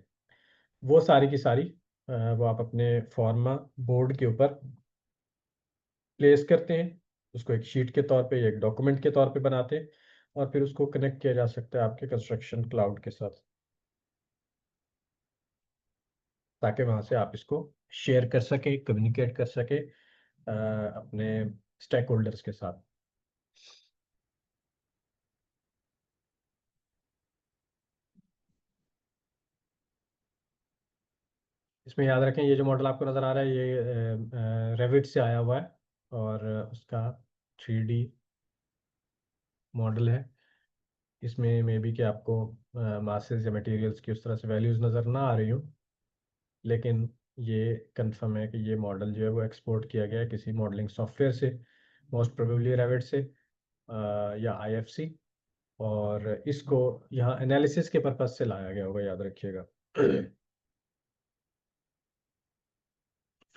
S1: वो सारी की सारी वो आप अपने फॉर्मा बोर्ड के ऊपर प्लेस करते हैं, उसको एक शीट के तौर पे या एक डॉक्यूमेंट के तौर पे बनाते हैं, और फिर उसको कनेक्ट किया जा सकता है आपके कंस्ट्रक्शन क्लाउड के साथ, ताकि वहाँ से आप इसको शेयर कर सकें, कम्युनिकेट कर सकें अपने स्टेक होल्डर्स के साथ। इसमें याद रखें ये जो मॉडल आपको नज़र आ रहा है ये रेविट से आया हुआ है, और उसका 3D मॉडल है। इसमें मे बी कि आपको मासेस या मटेरियल्स की उस तरह से वैल्यूज़ नज़र ना आ रही हो, लेकिन ये कंफर्म है कि ये मॉडल जो है वो एक्सपोर्ट किया गया है किसी मॉडलिंग सॉफ्टवेयर से, मोस्ट प्रोबेबली रेविट से या आईएफसी, और इसको यहाँ एनालिसिस के पर्पज से लाया गया होगा, याद रखिएगा।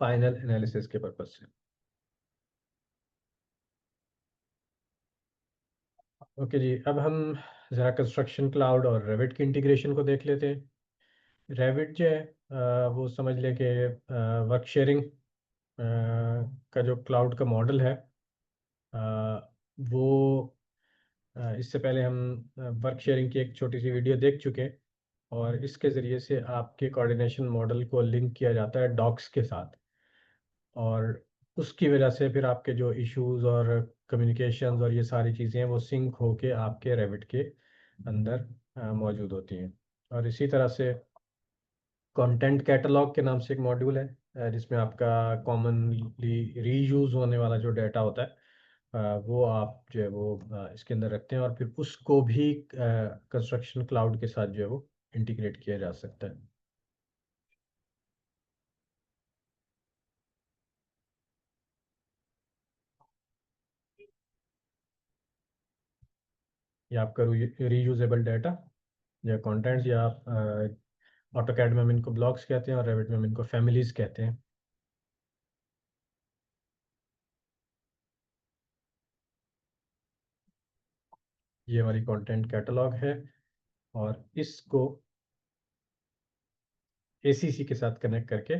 S1: फाइनल एनालिसिस के पर्पज से। ओके जी, अब हम ज़रा कंस्ट्रक्शन क्लाउड और रेविट की इंटीग्रेशन को देख लेते हैं। रेविट जो है वो समझ लें कि वर्क शेयरिंग का जो क्लाउड का मॉडल है वो इससे पहले हम वर्क शेयरिंग की एक छोटी सी वीडियो देख चुके हैं, और इसके ज़रिए से आपके कोऑर्डिनेशन मॉडल को लिंक किया जाता है डॉक्स के साथ, और उसकी वजह से फिर आपके जो इश्यूज और कम्युनिकेशंस और ये सारी चीज़ें वो सिंक होके आपके रेविट के अंदर मौजूद होती हैं। और इसी तरह से कंटेंट कैटलॉग के नाम से एक मॉड्यूल है जिसमें आपका कॉमनली रीयूज होने वाला जो डाटा होता है वो आप जो है वो इसके अंदर रखते हैं और फिर उसको भी कंस्ट्रक्शन क्लाउड के साथ जो है वो इंटीग्रेट किया जा सकता है। या आपका रीयूजेबल डाटा या कंटेंट्स या आप ऑटोकैड में हम इनको ब्लॉक्स कहते हैं और रेविट में हम इनको फैमिलीज कहते हैं। ये हमारी कंटेंट कैटलॉग है और इसको एसीसी के साथ कनेक्ट करके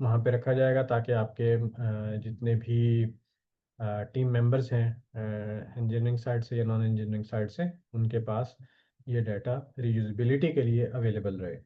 S1: वहाँ पे रखा जाएगा ताकि आपके जितने भी टीम मेंबर्स हैं इंजीनियरिंग साइड से या नॉन इंजीनियरिंग साइड से उनके पास ये डाटा रीयूजेबिलिटी के लिए अवेलेबल रहे।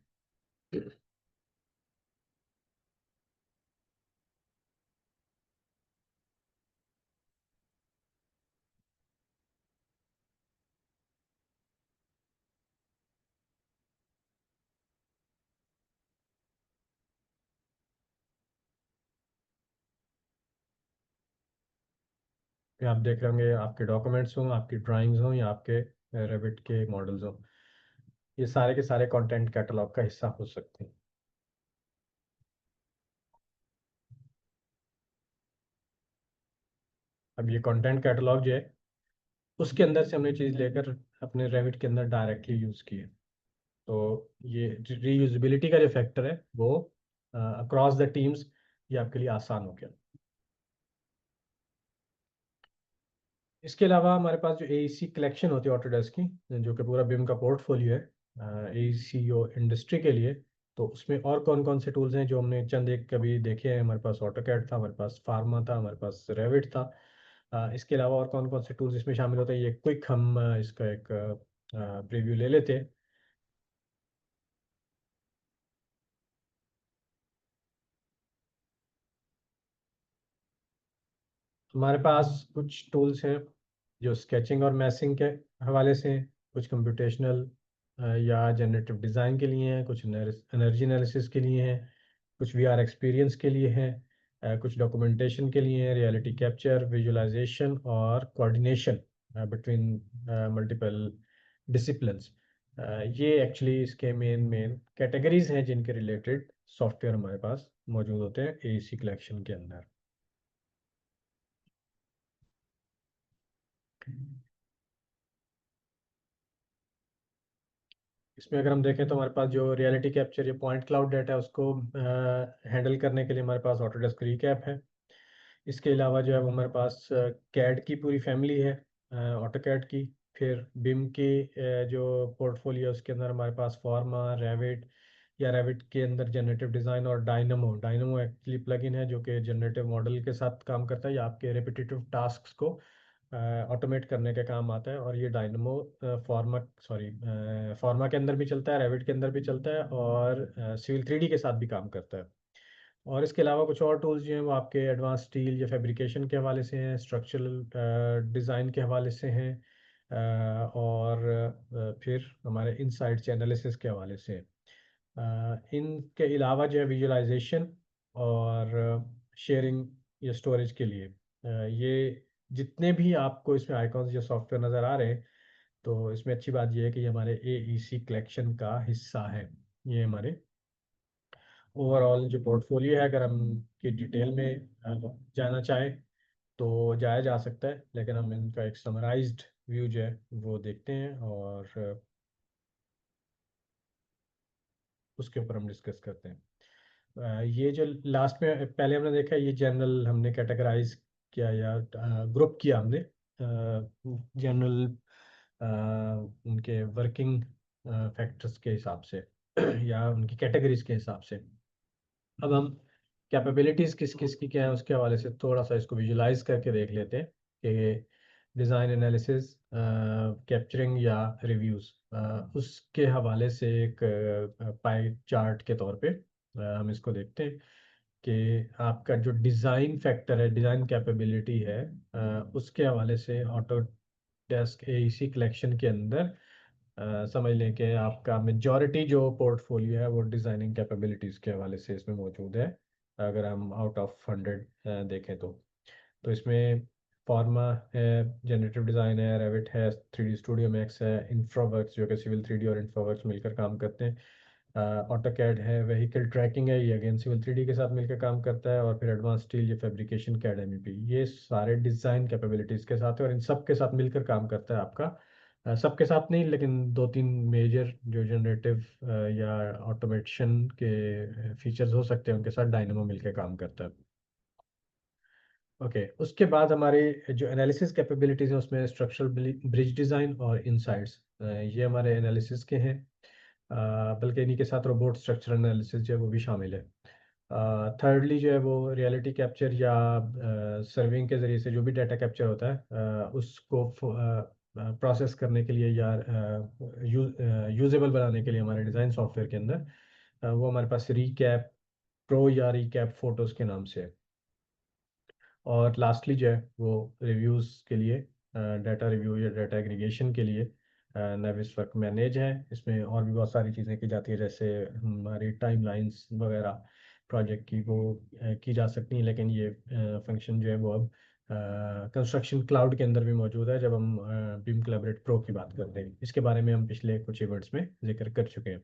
S1: फिर आप देख रहे होंगे आपके डॉक्यूमेंट्स हों, आपकी ड्राइंग्स हों या आपके रेविट के मॉडल्स हों, ये सारे के सारे कंटेंट कैटलॉग का हिस्सा हो सकते हैं। अब ये कंटेंट कैटलॉग जो है उसके अंदर से हमने चीज़ लेकर अपने रेविट के अंदर डायरेक्टली यूज़ की है। तो ये रीयूजेबिलिटी का जो फैक्टर है वो अक्रॉस द टीम्स ये आपके लिए आसान हो गया। इसके अलावा हमारे पास जो एईसी कलेक्शन होती है ऑटोडेस्क की जो कि पूरा बिम का पोर्टफोलियो है एईसी इंडस्ट्री के लिए, तो उसमें और कौन कौन से टूल्स हैं जो हमने चंद एक कभी देखे हैं। हमारे पास ऑटोकैड था, हमारे पास फार्मा था, हमारे पास रेविट था। इसके अलावा और कौन कौन से टूल्स इसमें शामिल होते हैं ये क्विक हम इसका एक प्रीव्यू ले लेते हैं। हमारे पास कुछ टूल्स हैं जो स्केचिंग और मैसिंग के हवाले से हैं, कुछ कंप्यूटेशनल या जनरेटिव डिज़ाइन के लिए हैं, कुछ एनर्जी एनालिसिस के लिए हैं, कुछ वीआर एक्सपीरियंस के लिए हैं, कुछ डॉक्यूमेंटेशन के लिए हैं, रियलिटी कैप्चर, विजुअलाइजेशन और कोऑर्डिनेशन बिटवीन मल्टीपल डिसिप्लिन्स। ये एक्चुअली इसके मेन कैटेगरीज हैं जिनके रिलेटेड सॉफ्टवेयर हमारे पास मौजूद होते हैं एईसी कलेक्शन के अंदर। इसमें अगर हम देखें तो हमारे पास जो रियलिटी कैप्चर या पॉइंट क्लाउड डाटा है उसको हैंडल करने के लिए हमारे पास ऑटोडेस्क रिकैप है। इसके अलावा जो है वो हमारे पास कैड की पूरी फैमिली है ऑटोकैड की। फिर बिम की जो पोर्टफोलियो है उसके अंदर हमारे पास फॉर्मा, रेविट या रेविट के अंदर जनरेटिव डिज़ाइन और डायनमो। डायनमो एक्चुअली प्लगइन है जो कि जनरेटिव मॉडल के साथ काम करता है या आपके रिपीटेटिव टास्क को ऑटोमेट करने के काम आता है। और ये डायनमो फॉर्मा के अंदर भी चलता है, रेविट के अंदर भी चलता है और सिविल 3D के साथ भी काम करता है। और इसके अलावा कुछ और टूल्स जो हैं वो आपके एडवांस स्टील या फैब्रिकेशन के हवाले से हैं, स्ट्रक्चरल डिज़ाइन के हवाले से हैं और फिर हमारे इनसाइट्स एनालिसिस के हवाले से हैं। इनके अलावा जो है विजुअलाइजेशन और शेयरिंग या स्टोरेज के लिए ये जितने भी आपको इसमें आइकॉन्स या सॉफ्टवेयर नज़र आ रहे हैं, तो इसमें अच्छी बात यह है कि ये हमारे एईसी कलेक्शन का हिस्सा है। ये हमारे ओवरऑल जो पोर्टफोलियो है अगर हम की डिटेल में जाना चाहें तो जाया जा सकता है, लेकिन हम इनका एक समराइज्ड व्यू जो है वो देखते हैं और उसके ऊपर हम डिस्कस करते हैं। ये जो लास्ट में पहले हमने देखा ये जनरल हमने कैटेगराइज किया या ग्रुप किया हमने जनरल उनके वर्किंग फैक्टर्स के हिसाब से या उनकी कैटेगरीज के हिसाब से। अब हम कैपेबिलिटीज़ किस किस की क्या है उसके हवाले से थोड़ा सा इसको विजुलाइज करके देख लेते हैं कि डिज़ाइन एनालिसिस, कैप्चरिंग या रिव्यूज़ उसके हवाले से एक पाई चार्ट के तौर पे हम इसको देखते हैं कि आपका जो डिज़ाइन फैक्टर है, डिज़ाइन कैपेबिलिटी है, उसके हवाले से ऑटोडेस्क एईसी कलेक्शन के अंदर समझ लें कि आपका मेजॉरिटी जो पोर्टफोलियो है वो डिज़ाइनिंग कैपेबिलिटीज़ के हवाले से इसमें मौजूद है। अगर हम आउट ऑफ 100 देखें तो इसमें फॉर्मा है, जनरेटिव डिज़ाइन है, रेविट है, 3D स्टूडियो मैक्स है, इंफ्रावर्क्स जो कि सिविल 3D और इंफ्रावर्क्स मिलकर काम करते हैं, ऑटोकैड है, व्हीकल ट्रैकिंग है, ये अगेन सिविल 3D के साथ मिलकर काम करता है, और फिर एडवांस स्टील, ये फैब्रिकेशन कैड MEP, ये सारे डिज़ाइन कैपेबिलिटीज़ के साथ है और इन सब के साथ मिलकर काम करता है आपका। सबके साथ नहीं, लेकिन 2-3 मेजर जो जनरेटिव या ऑटोमेशन के फीचर्स हो सकते हैं उनके साथ डायनेमो मिलकर काम करता है। ओके, उसके बाद हमारे जो एनालिसिस कैपेबिलिटीज़ हैं उसमें स्ट्रक्चरल ब्रिज डिज़ाइन और इनसाइट्स, ये हमारे एनालिसिस के हैं, बल्कि इन्हीं के साथ रोबोट स्ट्रक्चरल एनालिसिस जो है वो भी शामिल है। थर्डली जो है वो रियलिटी कैप्चर या सर्विंग के ज़रिए से जो भी डाटा कैप्चर होता है उसको प्रोसेस करने के लिए या यूजेबल बनाने के लिए हमारे डिज़ाइन सॉफ्टवेयर के अंदर वो हमारे पास रीकैप प्रो या रीकैप फोटोज़ के नाम से है। और लास्टली जो है वो रिव्यूज़ के लिए, डाटा रिव्यू या डाटा एग्रीगेशन के लिए नेविसवर्क मैनेज है। इसमें और भी बहुत सारी चीज़ें की जाती है, जैसे हमारी टाइमलाइंस वगैरह प्रोजेक्ट की वो की जा सकती हैं, लेकिन ये फंक्शन जो है वो अब कंस्ट्रक्शन क्लाउड के अंदर भी मौजूद है जब हम बीम कोलैबोरेट प्रो की बात करते हैं। इसके बारे में हम पिछले कुछ इवेंट्स में जिक्र कर चुके हैं।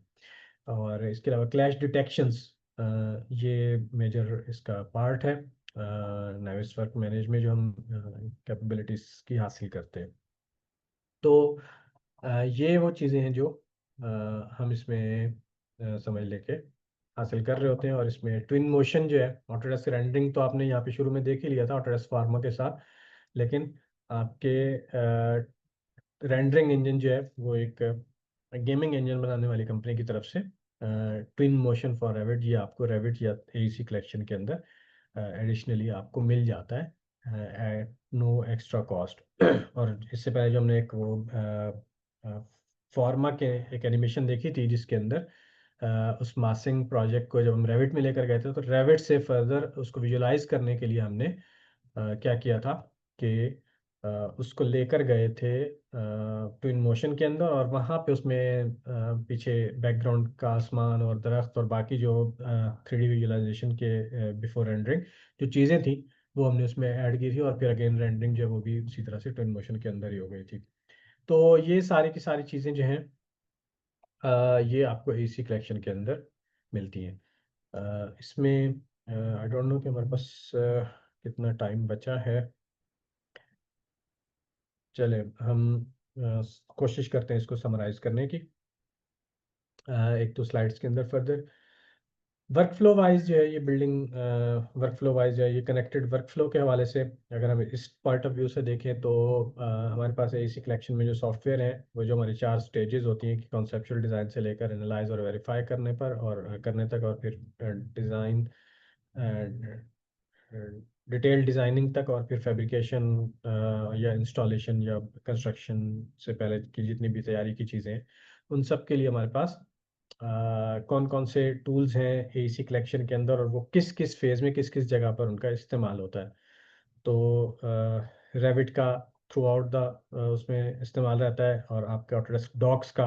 S1: और इसके अलावा क्लैश डिटेक्शंस, ये मेजर इसका पार्ट है नेविसवर्क मैनेज में जो हम कैपेबिलिटीज़ की हासिल करते हैं। तो ये वो चीज़ें हैं जो हम इसमें समझ लेके हासिल कर रहे होते हैं। और इसमें ट्विन मोशन जो है, ऑटोडेस्क रेंडरिंग तो आपने यहाँ पे शुरू में देख ही लिया था ऑटोडेस्क फार्मा के साथ, लेकिन आपके रेंडरिंग इंजन जो है वो एक गेमिंग इंजन बनाने वाली कंपनी की तरफ से ट्विन मोशन फॉर रेविट, ये आपको रेविट या एईसी कलेक्शन के अंदर एडिशनली आपको मिल जाता है एट नो एक्स्ट्रा कॉस्ट। और इससे पहले जो हमने एक वो फॉर्मा के एक एनिमेशन देखी थी जिसके अंदर उस मासिंग प्रोजेक्ट को जब हम रेविट में लेकर गए थे, तो रेविट से फर्दर उसको विजुलाइज करने के लिए हमने क्या किया था कि उसको लेकर गए थे ट्विन मोशन के अंदर, और वहाँ पे उसमें पीछे बैकग्राउंड का आसमान और दरख्त और बाकी जो 3D विजुलाइजेशन के बिफोर रेंडरिंग जो चीज़ें थी वो हमने उसमें ऐड की थी, और फिर अगेन रेंडरिंग जो है वो भी उसी तरह से ट्विन मोशन के अंदर ही हो गई थी। तो ये सारी की सारी चीज़ें जो हैं ये आपको एसी कलेक्शन के अंदर मिलती हैं। इसमें आई डोंट नो कि हमारे पास कितना टाइम बचा है। चले हम कोशिश करते हैं इसको समराइज करने की एक तो स्लाइड्स के अंदर फर्दर वर्कफ्लो वाइज जो है ये बिल्डिंग वर्कफ्लो वाइज जो है ये कनेक्टेड वर्कफ्लो के हवाले से अगर हम इस पॉइंट ऑफ व्यू से देखें तो हमारे पास एसी कलेक्शन में जो सॉफ्टवेयर है वो जो हमारी 4 स्टेजेस होती हैं कि कॉन्सेप्चुअल डिज़ाइन से लेकर एनालाइज और वेरीफाई करने पर और करने तक, और फिर डिज़ाइन डिटेल डिज़ाइनिंग तक, और फिर फैब्रिकेशन या इंस्टॉलेशन या कंस्ट्रक्शन से पहले की जितनी भी तैयारी की चीज़ें हैं उन सब के लिए हमारे पास कौन कौन से टूल्स हैं एसी कलेक्शन के अंदर और वो किस किस फेज़ में किस किस जगह पर उनका इस्तेमाल होता है। तो रेविट का थ्रू आउट द उसमें इस्तेमाल रहता है, और आपके ऑटोडेस्क डॉक्स का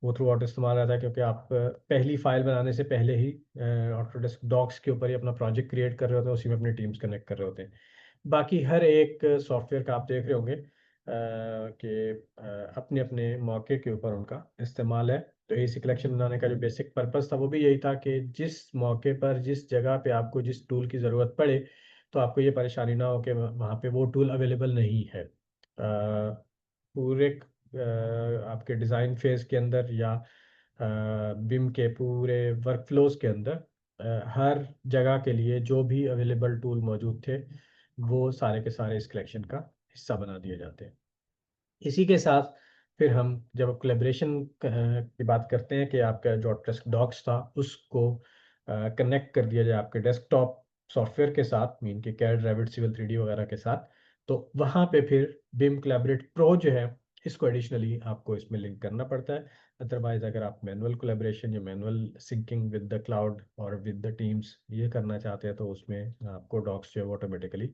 S1: वो थ्रू आउट इस्तेमाल रहता है, क्योंकि आप पहली फाइल बनाने से पहले ही ऑटोडेस्क डॉक्स के ऊपर ही अपना प्रोजेक्ट क्रिएट कर रहे होते हैं, उसी में अपनी टीम्स कनेक्ट कर रहे होते हैं। बाकी हर एक सॉफ्टवेयर का आप देख रहे होंगे कि अपने अपने मौके के ऊपर उनका इस्तेमाल है। तो एसी कलेक्शन बनाने का जो बेसिक पर्पस था वो भी यही था कि जिस मौके पर जिस जगह पे आपको जिस टूल की ज़रूरत पड़े तो आपको ये परेशानी ना हो कि वहाँ पे वो टूल अवेलेबल नहीं है। पूरे आपके डिज़ाइन फेज़ के अंदर या बिम के पूरे वर्कफ्लोज के अंदर हर जगह के लिए जो भी अवेलेबल टूल मौजूद थे वो सारे के सारे इस कलेक्शन का हिस्सा बना दिए जाते हैं। इसी के साथ फिर हम जब कोलैबोरेशन की बात करते हैं कि आपका जो ऑटोडेस्क डॉक्स था उसको कनेक्ट कर दिया जाए आपके डेस्कटॉप सॉफ्टवेयर के साथ, मीन के कैड, रेविट, सिविल 3D वगैरह के साथ, तो वहाँ पे फिर बिम कोलैबोरेट प्रो जो है इसको एडिशनली आपको इसमें लिंक करना पड़ता है अदरवाइज अगर आप मैनुअल कोलेब्रेशन या manual syncing with the cloud और विद द टीम्स ये करना चाहते हैं तो उसमें आपको डॉक्स जो है ऑटोमेटिकली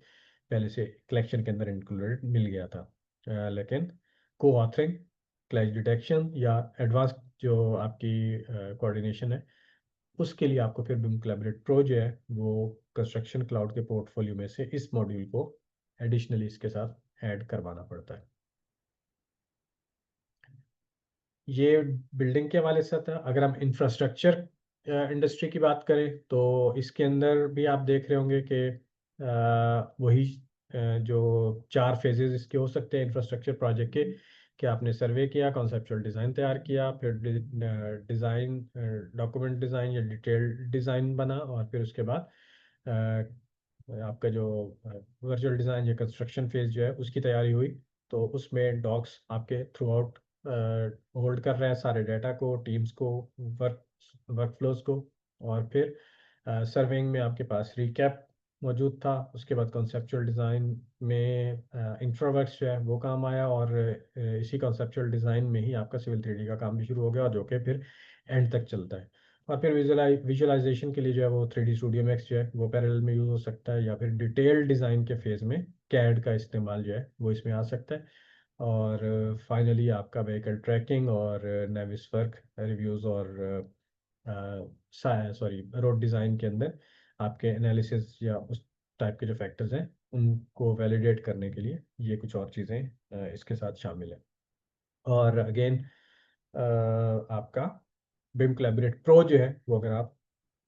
S1: पहले से कलेक्शन के अंदर इंक्लूडेड मिल गया था। लेकिन को ऑथरिंग, क्लैश डिटेक्शन या एडवांस जो आपकी कोऑर्डिनेशन है उसके लिए आपको फिर बिम कोलैबोरेट प्रो जो है वो कंस्ट्रक्शन क्लाउड के पोर्टफोलियो में से इस मॉड्यूल को एडिशनली इसके साथ ऐड करवाना पड़ता है। ये बिल्डिंग के हवाले से था। अगर हम इंफ्रास्ट्रक्चर इंडस्ट्री की बात करें तो इसके अंदर भी आप देख रहे होंगे कि वही जो 4 फेजेस इसके हो सकते हैं इंफ्रास्ट्रक्चर प्रोजेक्ट के, कि आपने सर्वे किया, कॉन्सेप्चुअल डिज़ाइन तैयार किया, फिर डिज़ाइन डॉक्यूमेंट डिज़ाइन या डिटेल डिज़ाइन बना और फिर उसके बाद आपका जो वर्चुअल डिज़ाइन या कंस्ट्रक्शन फेज जो है उसकी तैयारी हुई। तो उसमें डॉक्स आपके थ्रू आउट होल्ड कर रहे हैं सारे डाटा को, टीम्स को, वर्कफ्लोज को। और फिर सर्विंग में आपके पास रिकैप मौजूद था। उसके बाद कॉन्सेप्चुअल डिज़ाइन में इंफ्रावर्क्स जो है वो काम आया और इसी कॉन्सेप्चुअल डिज़ाइन में ही आपका सिविल 3D का काम भी शुरू हो गया जो कि फिर एंड तक चलता है। और फिर विजुअलाइजेशन के लिए जो है वो 3D स्टूडियो मैक्स जो है वो पैरेलल में यूज़ हो सकता है, या फिर डिटेल डिज़ाइन के फेज़ में कैड का इस्तेमाल जो है वो इसमें आ सकता है। और फाइनली आपका व्हीकल ट्रैकिंग और नेविस वर्क रिव्यूज़ और सॉरी रोड डिज़ाइन के अंदर आपके एनालिसिस या उस टाइप के जो फैक्टर्स हैं उनको वैलिडेट करने के लिए ये कुछ और चीज़ें इसके साथ शामिल है। और अगेन आपका बिम कोलैबोरेट प्रो जो है वो अगर आप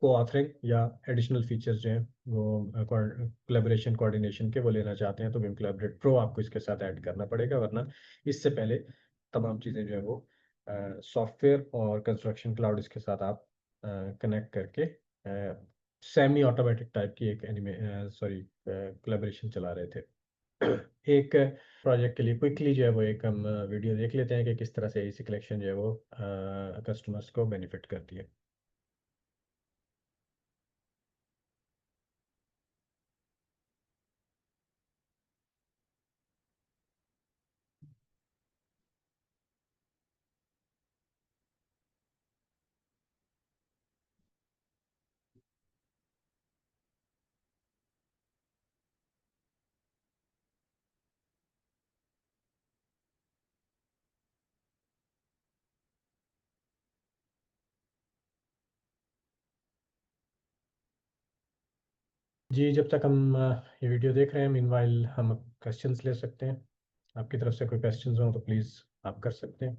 S1: को ऑथरिंग या एडिशनल फीचर्स जो हैं वो कोलैबोरेशन कोऑर्डिनेशन के वो लेना चाहते हैं तो बिम कोलैबोरेट प्रो आपको इसके साथ ऐड करना पड़ेगा, वरना इससे पहले तमाम चीज़ें जो है वो सॉफ्टवेयर और कंस्ट्रक्शन क्लाउड इसके साथ आप कनेक्ट करके सेमी ऑटोमेटिक टाइप की एक कोलैबोरेशन चला रहे थे। एक प्रोजेक्ट के लिए क्विकली जो है वो एक हम वीडियो देख लेते हैं कि किस तरह से एसी कलेक्शन जो है वो कस्टमर्स को बेनिफिट करती है। जी, जब तक हम ये वीडियो देख रहे हैं मीनवाइल हम क्वेश्चंस ले सकते हैं। आपकी तरफ से कोई क्वेश्चंस हो तो प्लीज़ आप कर सकते हैं।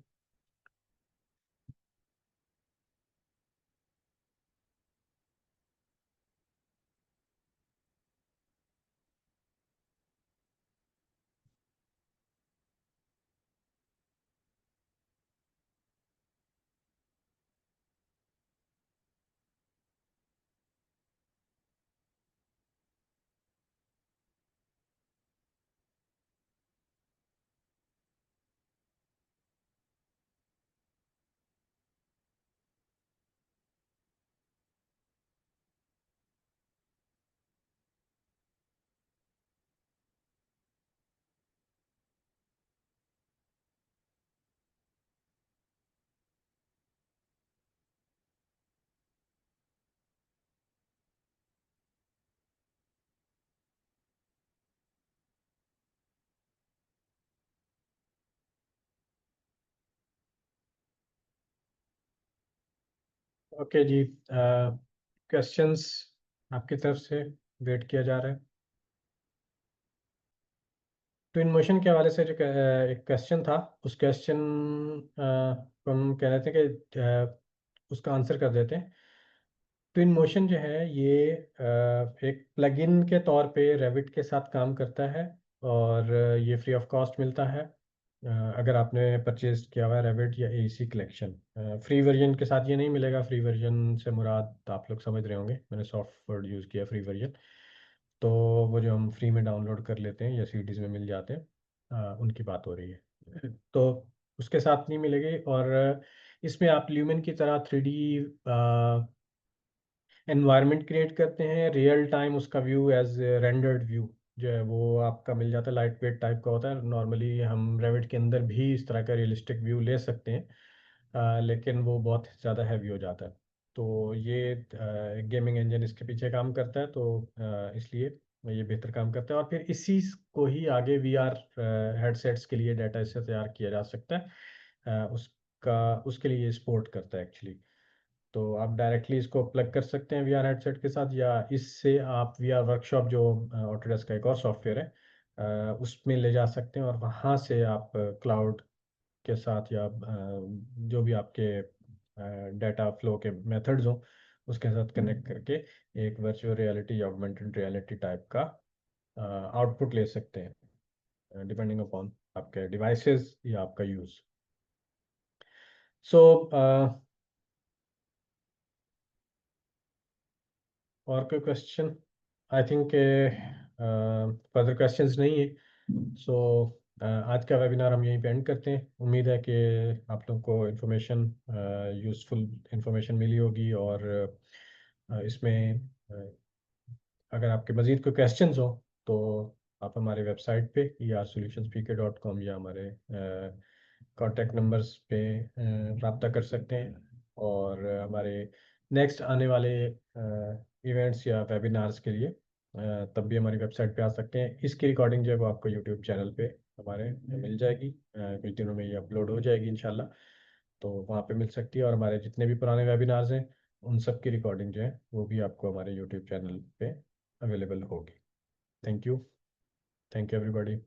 S1: ओके जी, क्वेश्चंस आपकी तरफ से वेट किया जा रहा है। ट्विन मोशन के हवाले से जो एक क्वेश्चन था उस क्वेश्चन को हम कह रहे थे कि उसका आंसर कर देते हैं। ट्विन मोशन जो है ये एक प्लगइन के तौर पे रेविट के साथ काम करता है और ये फ्री ऑफ कॉस्ट मिलता है अगर आपने परचेज किया हुआ है रेविट या एसी कलेक्शन। फ्री वर्जन के साथ ये नहीं मिलेगा। फ्री वर्जन से मुराद आप लोग समझ रहे होंगे, मैंने सॉफ्ट वर्ड यूज़ किया फ्री वर्जन। तो वो जो हम फ्री में डाउनलोड कर लेते हैं या सीडीज़ में मिल जाते हैं उनकी बात हो रही है। तो उसके साथ नहीं मिलेगी। और इसमें आप ल्यूमेन की तरह 3D एनवायरनमेंट क्रिएट करते हैं, रियल टाइम उसका व्यू एज रेंडर्ड व्यू जो है वो आपका मिल जाता है, लाइट वेट टाइप का होता है। नॉर्मली हम रेविट के अंदर भी इस तरह का रियलिस्टिक व्यू ले सकते हैं। लेकिन वो बहुत ज़्यादा हैवी हो जाता है। तो ये गेमिंग इंजन इसके पीछे काम करता है, तो इसलिए ये बेहतर काम करता है। और फिर इसी को ही आगे वीआर हेडसेट्स के लिए डाटा इससे तैयार किया जा सकता है। उसके लिए ये सपोर्ट करता है एक्चुअली। तो आप डायरेक्टली इसको प्लग कर सकते हैं वीआर हेडसेट के साथ, या इससे आप वीआर वर्कशॉप जो ऑटोडेस्क का एक और सॉफ्टवेयर है उसमें ले जा सकते हैं, और वहाँ से आप क्लाउड के साथ या जो भी आपके डाटा फ्लो के मेथड्स हों उसके साथ कनेक्ट करके एक वर्चुअल रियलिटी या ऑगमेंटेड रियलिटी टाइप का आउटपुट ले सकते हैं, डिपेंडिंग अपॉन आपके डिवाइसेस या आपका यूज़। सो और कोई question? I think further questions नहीं है। सो आज का वेबिनार हम यहीं पे एंड करते हैं। उम्मीद है कि आप लोगों को इन्फॉर्मेशन यूज़फुल इन्फॉर्मेशन मिली होगी, और इसमें अगर आपके मज़ीद कोई क्वेश्चंस हो तो आप हमारे वेबसाइट पे ersolutionspk.com या हमारे कॉन्टैक्ट नंबर्स पे रब्ता कर सकते हैं, और हमारे नेक्स्ट आने वाले इवेंट्स या वेबिनार्स के लिए तब भी हमारी वेबसाइट पे आ सकते हैं। इसकी रिकॉर्डिंग जो है वो आपको यूट्यूब चैनल पे हमारे मिल जाएगी, कुछ दिनों में ये अपलोड हो जाएगी इंशाल्लाह, तो वहाँ पे मिल सकती है। और हमारे जितने भी पुराने वेबिनार्स हैं उन सब की रिकॉर्डिंग जो है वो भी आपको हमारे यूट्यूब चैनल पे अवेलेबल होगी। Thank you everybody.